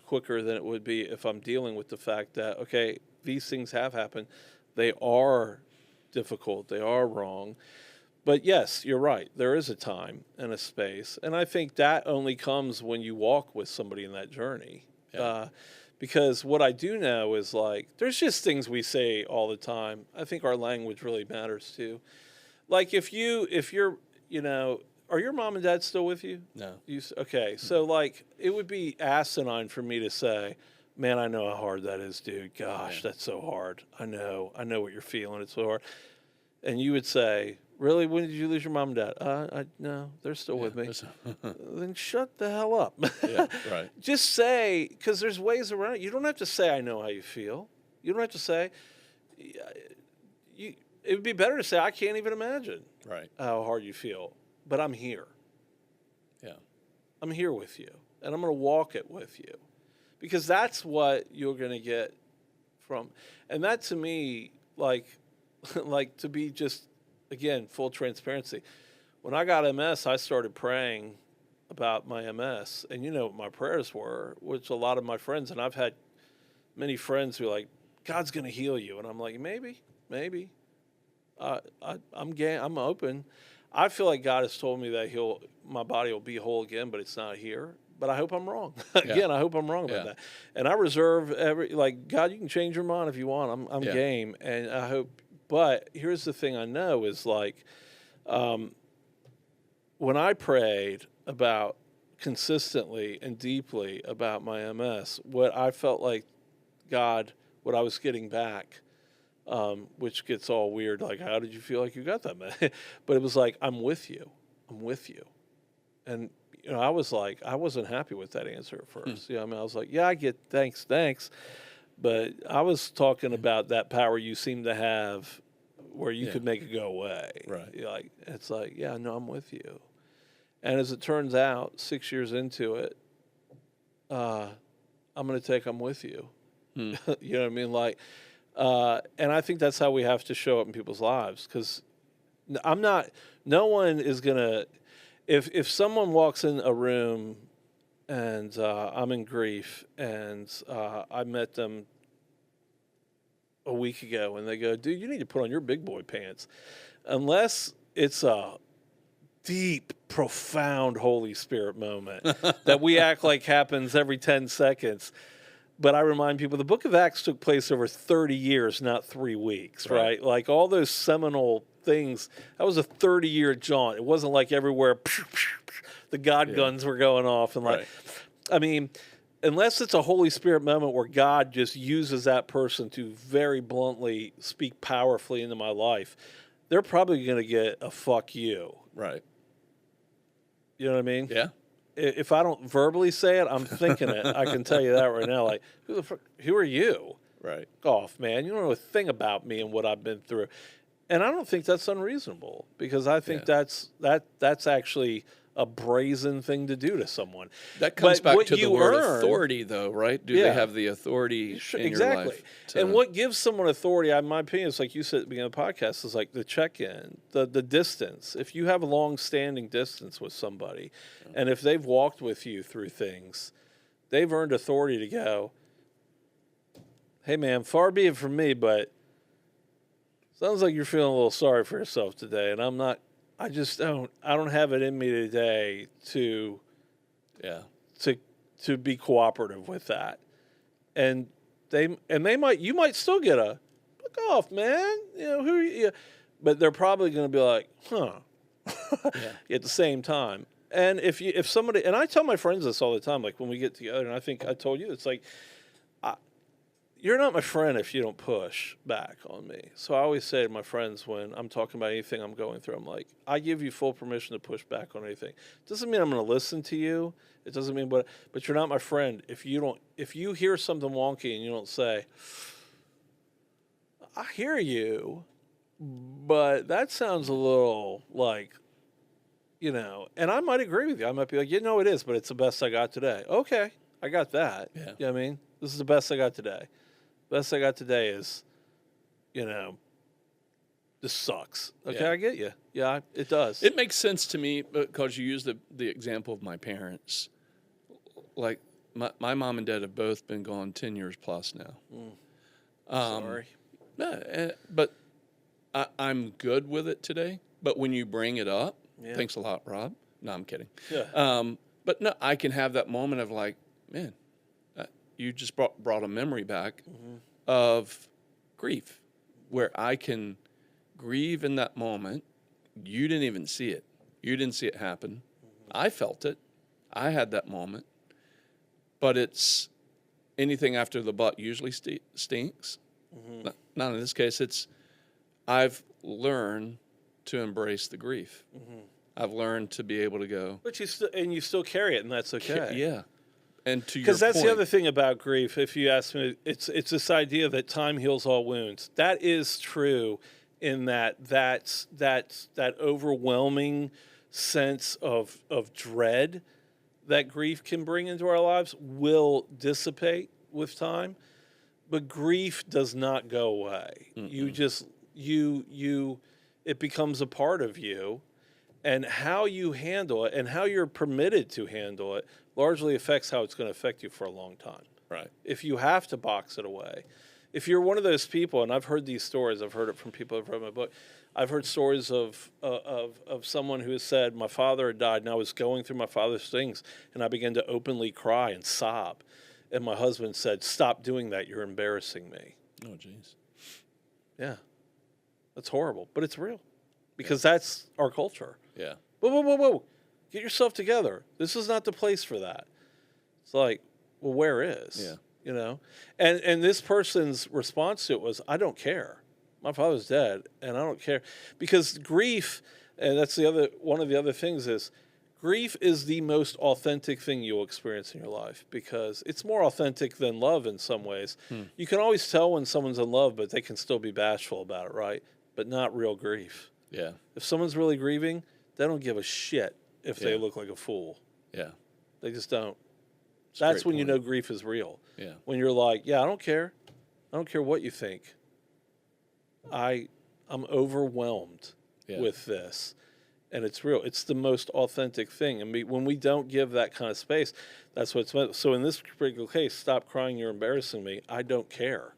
quicker than it would be if I'm dealing with the fact that, okay, these things have happened. They are difficult. They are wrong. But yes, you're right. There is a time and a space. And I think that only comes when you walk with somebody in that journey. Yeah. Because what I do know is, like, there's just things we say all the time. I think our language really matters too. Like if you're, you know, are your mom and dad still with you? No. Okay. So like it would be asinine for me to say, man, I know how hard that is, dude. Gosh, that's so hard. I know what you're feeling. It's so hard. And you would say, really? When did you lose your mom and dad? No, they're still with me. Then shut the hell up. Yeah, right. Just say, because there's ways around it. You don't have to say, I know how you feel. You don't have to say, it would be better to say, I can't even imagine how hard you feel, but I'm here. Yeah. I'm here with you, and I'm going to walk it with you, because that's what you're going to get from. And that to me, like to be just, again, full transparency. When I got MS, I started praying about my MS. And you know what my prayers were, which a lot of my friends, and I've had many friends who are like, God's going to heal you. And I'm like, maybe. I'm open. I feel like God has told me that my body will be whole again, but it's not here. But I hope I'm wrong. Again, I hope I'm wrong about that. And I reserve God, you can change your mind if you want. I'm game. And I hope. But here's the thing I know is, like, when I prayed about consistently and deeply about my MS, what I felt like God, what I was getting back, which gets all weird, like, how did you feel like you got that, man? But it was like, I'm with you. And, you know, I was like, I wasn't happy with that answer at first. You know, I mean, I was like, yeah, I get thanks. But I was talking about that power you seem to have where you could make it go away. Right. Like, it's like, yeah, no, I'm with you. And as it turns out, 6 years into it, I'm going to take I'm with you. You know what I mean? Like, and I think that's how we have to show up in people's lives, because no one is going to, if someone walks in a room and I'm in grief and I met them a week ago and they go, dude, you need to put on your big boy pants. Unless it's a deep, profound Holy Spirit moment that we act like happens every 10 seconds. But I remind people, the book of Acts took place over 30 years, not 3 weeks, right? Like all those seminal things, that was a 30-year jaunt. It wasn't like everywhere the God guns were going off. And I mean, unless it's a Holy Spirit moment where God just uses that person to very bluntly speak powerfully into my life, they're probably going to get a fuck you. Right. You know what I mean? Yeah. If I don't verbally say it, I'm thinking it. I can tell you that right now. Like, who are you? Right. Off, man. You don't know a thing about me and what I've been through. And I don't think that's unreasonable, because I think that's actually a brazen thing to do to someone. That comes back to the word authority, though, right? Do they have the authority in your life? And what gives someone authority, in my opinion, is like you said at the beginning of the podcast, is like the check-in, the distance. If you have a long-standing distance with somebody, and if they've walked with you through things, they've earned authority to go, hey, man, far be it from me, but sounds like you're feeling a little sorry for yourself today, and I don't have it in me today to be cooperative with that. And you might still get a fuck off, man. You know, who are you? But they're probably going to be like, at the same time. And if somebody, and I tell my friends this all the time, like when we get together, and I think I told you, it's like, you're not my friend if you don't push back on me. So I always say to my friends when I'm talking about anything I'm going through, I'm like, I give you full permission to push back on anything. Doesn't mean I'm going to listen to you. It doesn't mean, but you're not my friend if you hear something wonky and you don't say, I hear you, but that sounds a little like, and I might agree with you. I might be like, it is, but it's the best I got today. Okay, I got that. Yeah. You know what I mean? This is the best I got today. Best I got today is, this sucks. Okay, Yeah. I get you. Yeah, it does. It makes sense to me because you used the example of my parents. Like my mom and dad have both been gone 10 years plus now. Sorry. But I'm good with it today. But when you bring it up, Yeah. thanks a lot, Rob. No, I'm kidding. Yeah. But no, I can have that moment of like, man, you just brought a memory back of grief where I can grieve in that moment. You didn't even see it. You didn't see it happen. I felt it. I had that moment. But it's anything after the but usually stinks. Not in this case. It's I've learned to embrace the grief. I've learned to be able to go. But you still carry it, and that's okay. Yeah. And to your Because that's point, the other thing about grief. If you ask me, it's this idea that time heals all wounds. That is true, in that's that overwhelming sense of dread that grief can bring into our lives will dissipate with time, but grief does not go away. You just it becomes a part of you, and how you handle it and how you're permitted to handle it largely affects how it's going to affect you for a long time. right. If you have to box it away, if you're one of those people, and I've heard these stories, I've heard it from people who've read my book. I've heard stories of someone who has said, my father had died, and I was going through my father's things, and I began to openly cry and sob. And my husband said, stop doing that, you're embarrassing me. Oh, jeez. Yeah, that's horrible, but it's real, because that's our culture. Yeah. Whoa. Get yourself together. This is not the place for that. It's like, well, where is? Yeah. And this person's response to it was, I don't care. My father's dead, and I don't care. Because grief, and that's one of the other things is, grief is the most authentic thing you'll experience in your life, because it's more authentic than love in some ways. You can always tell when someone's in love, but they can still be bashful about it, right? But not real grief. Yeah. If someone's really grieving, they don't give a shit if they Yeah. look like a fool. Yeah. They just don't. It's a That's great when you point. know grief is real. Yeah. When you're like, yeah, I don't care. I don't care what you think. I'm overwhelmed Yeah. with this. And it's real. It's the most authentic thing. And when we don't give that kind of space, that's what it's meant. So in this particular case, stop crying, you're embarrassing me. I don't care.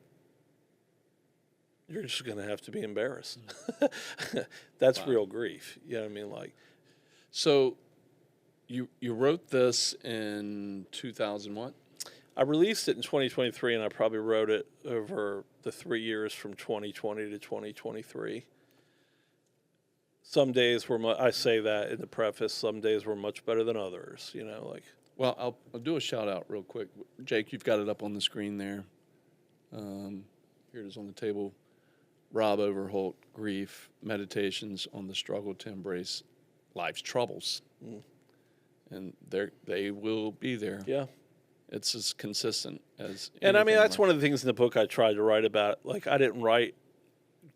You're just going to have to be embarrassed. That's real grief. You know what I mean? Like, So you wrote this in 2000 what? I released it in 2023, and I probably wrote it over the 3 years from 2020 to 2023. Some days were, I say that in the preface, some days were much better than others, like. Well, I'll do a shout out real quick. Jake, you've got it up on the screen there. Here it is on the table. Robb Overholt, Grief, Meditations on the Struggle to Embrace Life's Troubles. And they will be there. Yeah. It's as consistent as And I mean, anything that's like- one of the things in the book I tried to write about. Like, I didn't write,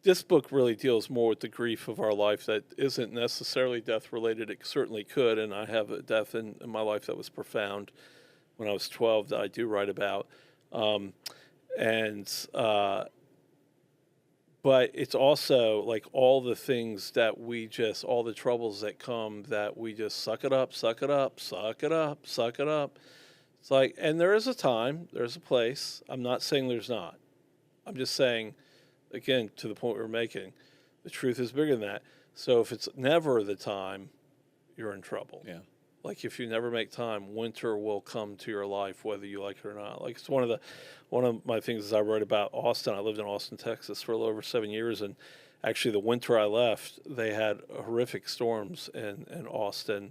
this book really deals more with the grief of our life that isn't necessarily death related. It certainly could. And I have a death in my life that was profound when I was 12 that I do write about. But it's also like all the things that all the troubles that come that we just suck it up. It's like, and there is a time, there's a place. I'm not saying there's not. I'm just saying, again, to the point we're making, the truth is bigger than that. So if it's never the time, you're in trouble. Yeah. Like if you never make time, winter will come to your life whether you like it or not. Like it's one of my things is I wrote about Austin. I lived in Austin, Texas for a little over 7 years, and actually the winter I left, they had horrific storms in Austin.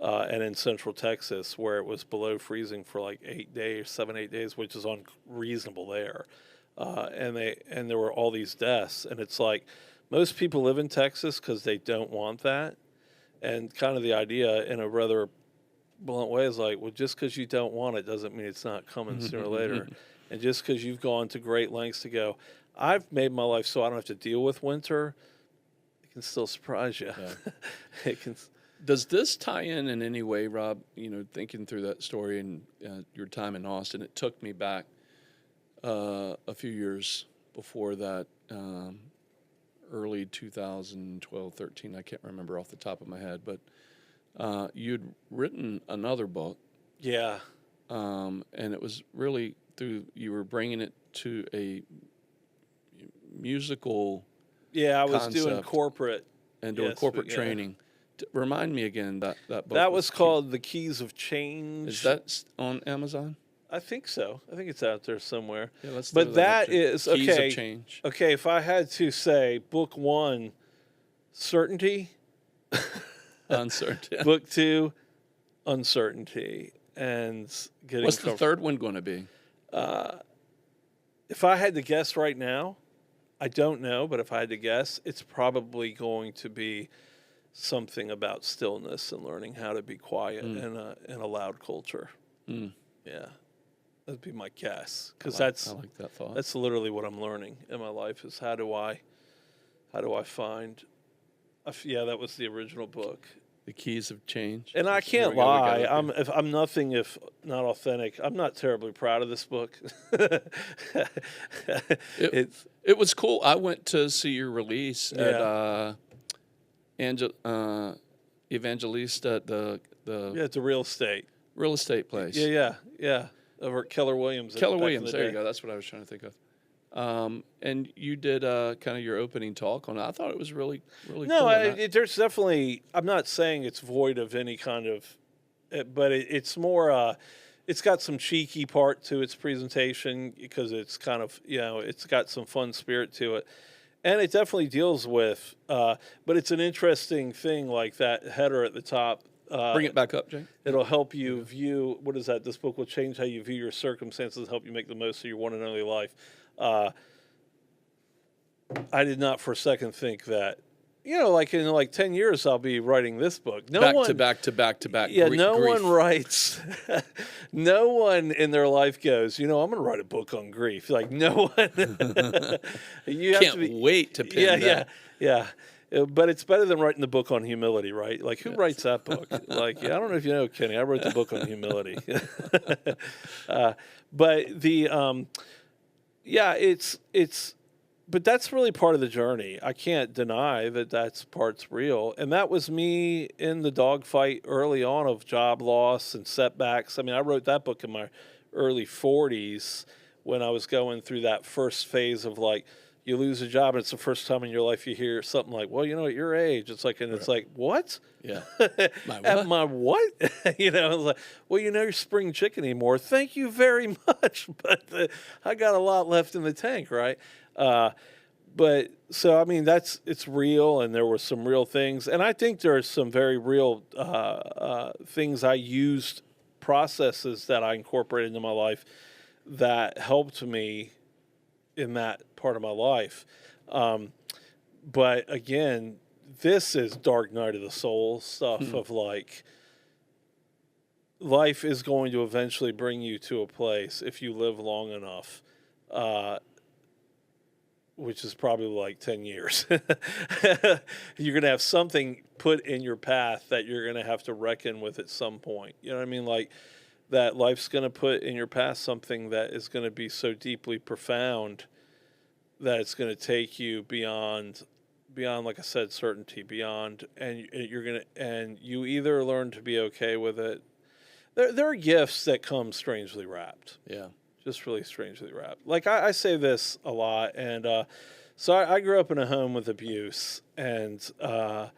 and in Central Texas, where it was below freezing for like 8 days, 7, 8 days, which is unreasonable there. And there were all these deaths, and it's like most people live in Texas because they don't want that, and kind of the idea in a rather blunt way is like, well, just because you don't want it doesn't mean it's not coming sooner or later, and just because you've gone to great lengths to go, I've made my life so I don't have to deal with winter, it can still surprise you. Yeah. It can. Does this tie in any way, Rob? Thinking through that story and your time in Austin, it took me back a few years before that, early 2012, 13. I can't remember off the top of my head, but you'd written another book. Yeah. And it was really you were bringing it to a musical Yeah, I was doing concept corporate. and doing Yes, corporate yeah. training. Remind me again that book. That was called The Keys of Change. Is that on Amazon? I think so. I think it's out there somewhere. Yeah, let's But throw that up there. is Keys okay. of Change. Okay, if I had to say book 1, certainty, Uncertain. book 2, uncertainty, and getting What's the third one going to be? If I had to guess right now, I don't know, but if I had to guess, it's probably going to be something about stillness and learning how to be quiet in a loud culture. Yeah, that'd be my guess, because I like that thought. that's literally what I'm learning in my life is how do I find. Yeah, that was the original book. The Keys of Change. And I Here can't we go, we got lie. it here. I'm nothing if not authentic. I'm not terribly proud of this book. It's It was cool. I went to see your release at Evangelista at the yeah, it's a real estate. real estate place. Yeah. Over at Keller Williams. Keller back in Williams. the There you day. go. That's what I was trying to think of. And you did kind of your opening talk on it. I thought it was really No, cool. on that. there's definitely. I'm not saying it's void of any kind of, but it's more. It's got some cheeky part to its presentation because it's kind of it's got some fun spirit to it, and it definitely deals with. But it's an interesting thing like that header at the top. Bring it back up, Jay. It'll help you view. What is that? This book will change how you view your circumstances, help you make the most of your one and only life. I did not for a second think that, like in 10 years I'll be writing this book. Back to back. Yeah, grief. no one writes. No one in their life goes, I'm going to write a book on grief. Like no one. You have Can't to be, wait to pin that. Yeah. But it's better than writing the book on humility, right? Like, who writes that book? Like, I don't know if you know, Kenny. I wrote the book on humility. But the, but that's really part of the journey. I can't deny that that's part's real. And that was me in the dogfight early on of job loss and setbacks. I mean, I wrote that book in my early 40s when I was going through that first phase of like, you lose a job and it's the first time in your life you hear something like, well, at your age, it's like, and it's like, what? Yeah. At my what? It's like, well, you're spring chicken anymore. Thank you very much. But I got a lot left in the tank, right? But so, I mean, it's real and there were some real things. And I think there are some very real things I used, processes that I incorporated into my life that helped me in that part of my life. But again, this is dark night of the soul stuff of like, life is going to eventually bring you to a place if you live long enough, which is probably like 10 years. You're going to have something put in your path that you're going to have to reckon with at some point. You know what I mean? Like that life's going to put in your path something that is going to be so deeply profound that it's going to take you beyond, like I said, certainty, beyond, and you either learn to be okay with it. There are gifts that come strangely wrapped. Yeah. Just really strangely wrapped. Like I say this a lot, and so I grew up in a home with abuse, and I've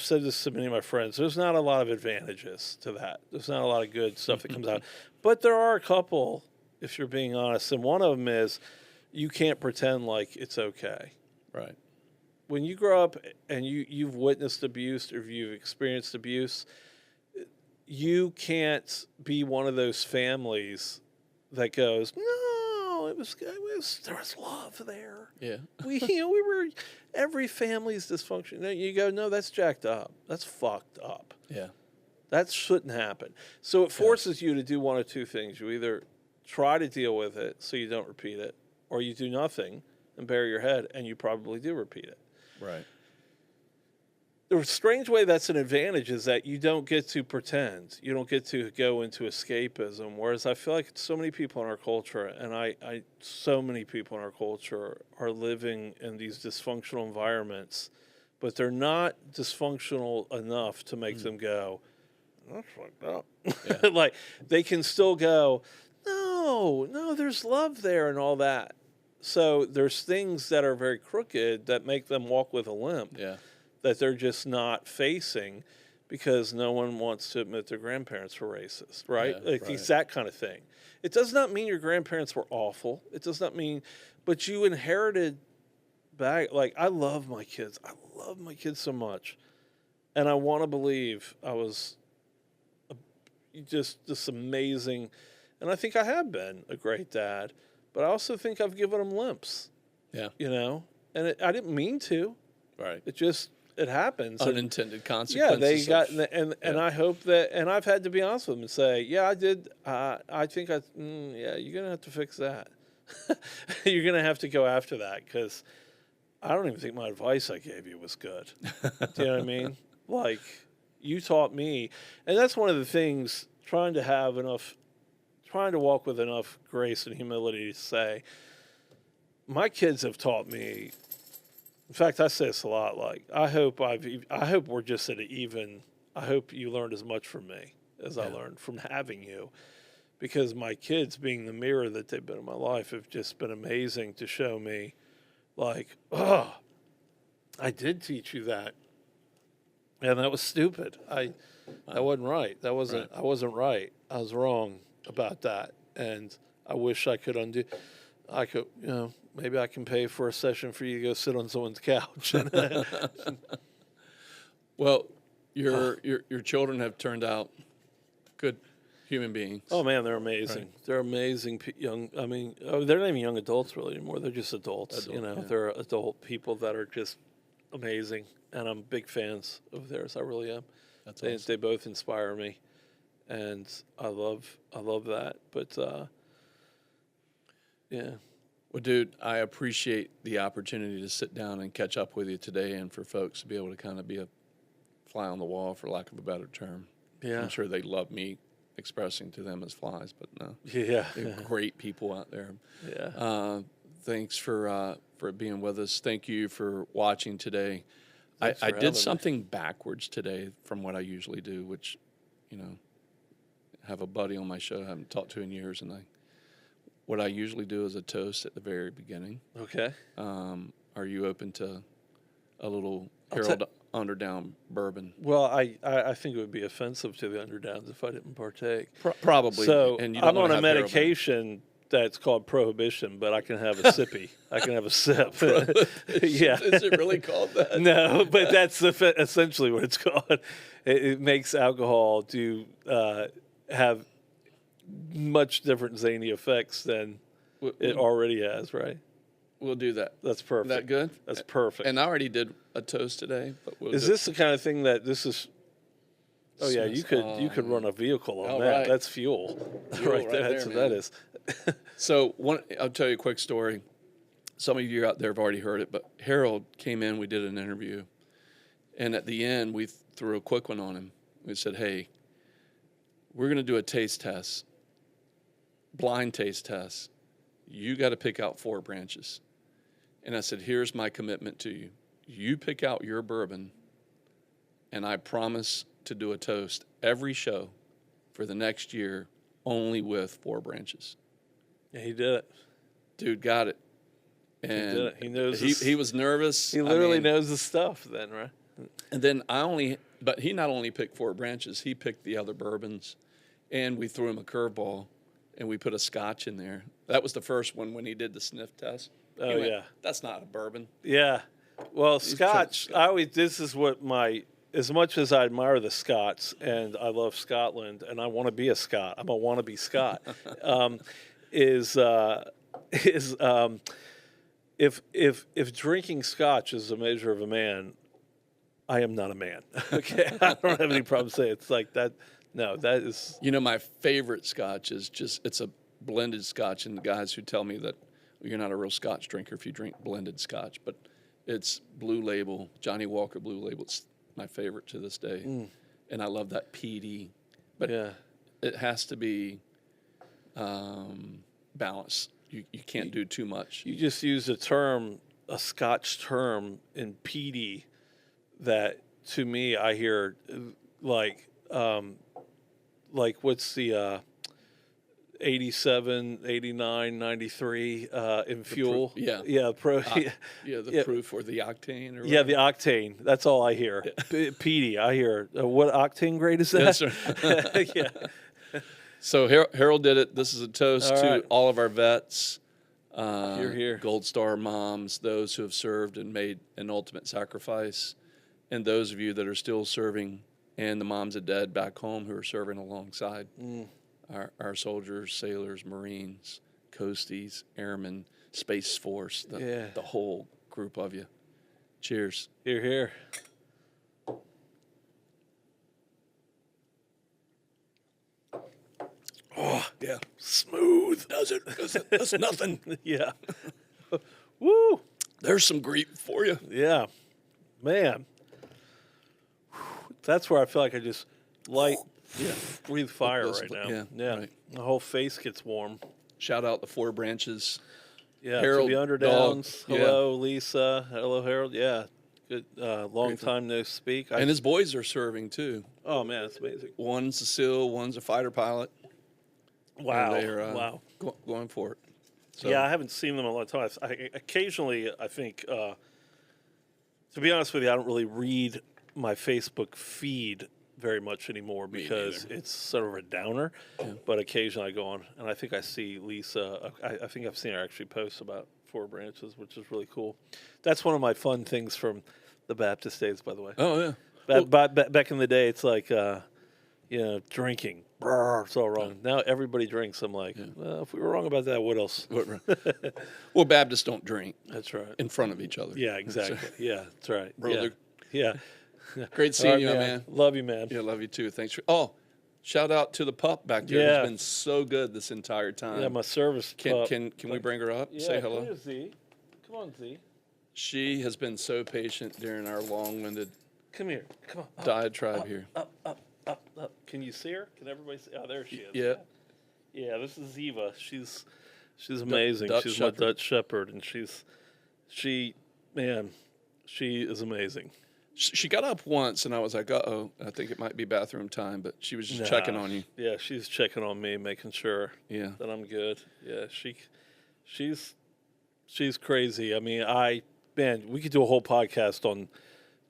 said this to many of my friends. There's not a lot of advantages to that. There's not a lot of good stuff that comes out, but there are a couple, if you're being honest. And one of them is you can't pretend like it's okay. Right. when you grow up and you've witnessed abuse or you've experienced abuse, you can't be one of those families that goes, no, there was love there. Yeah. We were, every family's dysfunction. No, you go, no, that's jacked up. That's fucked up. Yeah. That shouldn't happen. So it forces you to do one of two things. You either try to deal with it so you don't repeat it, or you do nothing and bury your head, and you probably do repeat it. Right. The strange way that's an advantage is that you don't get to pretend. You don't get to go into escapism. Whereas I feel like so many people in our culture, and so many people in our culture are living in these dysfunctional environments, but they're not dysfunctional enough to make them go, that's fucked up. Yeah. Like, they can still go, no, there's love there and all that. So there's things that are very crooked that make them walk with a limp. Yeah. That they're just not facing because no one wants to admit their grandparents were racist, right? Yeah, Like right. It's that kind of thing. It does not mean your grandparents were awful. It does not mean, but you inherited back. Like, I love my kids. I love my kids so much. And I want to believe I was just this amazing, and I think I have been a great dad, but I also think I've given them limps, Yeah. And I didn't mean to. Right. It happens. Unintended Yeah, consequences. they got, of- and I hope that, and I've had to be honest with them and say, yeah, I did. I think yeah, you're gonna have to fix that. You're gonna have to go after that because I don't even think my advice I gave you was good. Do you know what I mean? Like, you taught me, and that's one of the things. Trying to walk with enough grace and humility to say, my kids have taught me. In fact, I say this a lot. Like, I hope we're just at an even. I hope you learned as much from me as I learned from having you, because my kids, being the mirror that they've been in my life, have just been amazing to show me. Like, oh, I did teach you that, and that was stupid. I wasn't right. I wasn't right. I was wrong about that, and I wish I could undo. I could, maybe I can pay for a session for you to go sit on someone's couch. Well, your children have turned out good human beings. Oh man, they're amazing. Right. They're amazing young. I mean, they're not even young adults really anymore. They're just adults. Yeah. They're adult people that are just amazing, and I'm big fans of theirs. I really am. That's They awesome. they both inspire me, and I love that. But yeah. Well, dude, I appreciate the opportunity to sit down and catch up with you today, and for folks to be able to kind of be a fly on the wall, for lack of a better term. Yeah. I'm sure they love me expressing to them as flies, but no, Yeah. they're great people out there. Yeah. Thanks for being with us. Thank you for watching today. Thanks I for having did me. something backwards today from what I usually do, which, have a buddy on my show I haven't talked to in years, and what I usually do is a toast at the very beginning. Okay. Are you open to a little I'll Harold Underdown bourbon? Well, I think it would be offensive to the Underdowns if I didn't partake. Probably. So and you don't I'm wanna on a have Harold in it. medication that's called prohibition, but I can have a sippy. I can have a sip. Yeah. Is it really called that? No, but that's essentially what it's called. It makes alcohol have much different zany effects than it already has, right? We'll do that. That's perfect. That good? That's perfect. And I already did a toast today, but we'll Is do this the kind of thing that this is? Oh yeah, you could run a vehicle on All that. right. That's fuel, Fuel right there. right That's there, what that man. is. So I'll tell you a quick story. Some of you out there have already heard it, but Harold came in. We did an interview, and at the end we threw a quick one on him. We said, "Hey, we're going to do a taste test, blind taste test. You got to pick out 4 branches." And I said, "Here's my commitment to you. You pick out your bourbon, and I promise to do a toast every show for the next year only with 4 branches." Yeah, he did it. Dude got it. And did it. He knows he, his- he was nervous. He literally knows the stuff, then, right? And then but he not only picked 4 branches, he picked the other bourbons, and we threw him a curveball, and we put a scotch in there. That was the first one when he did the sniff test. He Oh, went, yeah. "That's not a bourbon." Yeah. Well, He's Scotch. Scotch. This is what as much as I admire the Scots and I love Scotland and I want to be a Scot. I'm a wannabe Scot. is is if drinking Scotch is a measure of a man, I am not a man. Okay, I don't have any problem saying it's like that. No, that is. My favorite Scotch is it's a blended Scotch, and the guys who tell me that you're not a real Scotch drinker if you drink blended Scotch, but it's Blue Label, Johnny Walker Blue Label. It's my favorite to this day, and I love that peaty, but it has to be balanced. You can't do too much. You just use a Scotch term in peaty that to me I hear like what's the 87, 89, 93 in fuel? Yeah. Yeah, The proof or the octane or yeah, the octane. That's all I hear. Peaty, I hear. What octane grade is that? Yes, sir. Yeah. So Harold did it. This is a toast to all of our vets. Here. Gold Star moms, those who have served and made an ultimate sacrifice, and those of you that are still serving, and the moms of dead back home who are serving alongside our soldiers, sailors, Marines, Coasties, Airmen, Space Force, the whole group of you. Cheers. Here. Oh, yeah. Smooth. Does it? That's nothing. Yeah. Woo. There's some grief for you. Yeah. Man. That's where I feel like I just breathe fire right now. Yeah. Right. The whole face gets warm. Shout out the Four Branches. Yeah, Harold, to the Underdowns. Hello, Lisa. Hello, Harold. Yeah. Good. Long time no speak. And his boys are serving too. Oh, man, it's amazing. One's a SEAL, one's a fighter pilot. Wow. And they're going for it. So, yeah, I haven't seen them in a long time. Occasionally, I think, to be honest with you, I don't really read my Facebook feed very much anymore because it's sort of a downer. Yeah. But occasionally I go on, and I think I see Lisa. I think I've seen her actually post about Four Branches, which is really cool. That's one of my fun things from the Baptist days, by the way. Oh, yeah. Back in the day, it's like, drinking. It's all wrong. Now everybody drinks. I'm like, well, if we were wrong about that, what else? Well, Baptists don't drink. That's right. In front of each other. Yeah, exactly. Yeah, that's right. Brother. Yeah. Great seeing you, man. Love you, man. Yeah, love you too. Thanks for. Shout out to the pup back there. Yeah. Who's been so good this entire time. Yeah, my service pup. Can we bring her up? Say hello. Come on, Z. Come on, Z. She has been so patient during our long-winded Come here. Come on. diatribe here. Up. Can you see her? Can everybody see? Oh, there she is. Yeah. Yeah, this is Ziva. She's amazing. Dutch she's Shepherd. my Dutch Shepherd, and she is amazing. She got up once, and I was like, uh-oh, I think it might be bathroom time, but she was just checking on you. Yeah, she's checking on me, making sure that I'm good. Yeah, she's crazy. I mean, we could do a whole podcast on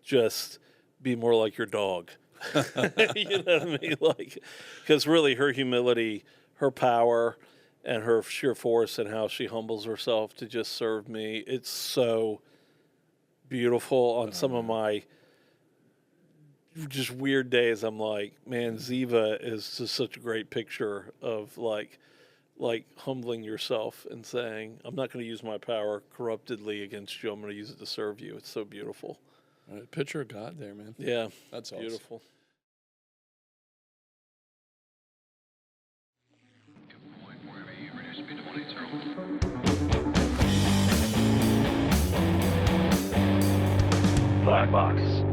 just be more like your dog. You know what I mean? Like, because really her humility, her power, and her sheer force and how she humbles herself to just serve me, it's so beautiful. On some of my just weird days, I'm like, man, Ziva is just such a great picture of like humbling yourself and saying, I'm not going to use my power corruptedly against you. I'm going to use it to serve you. It's so beautiful. Picture of God there, man. Yeah, that's awesome. Beautiful. Blackbox.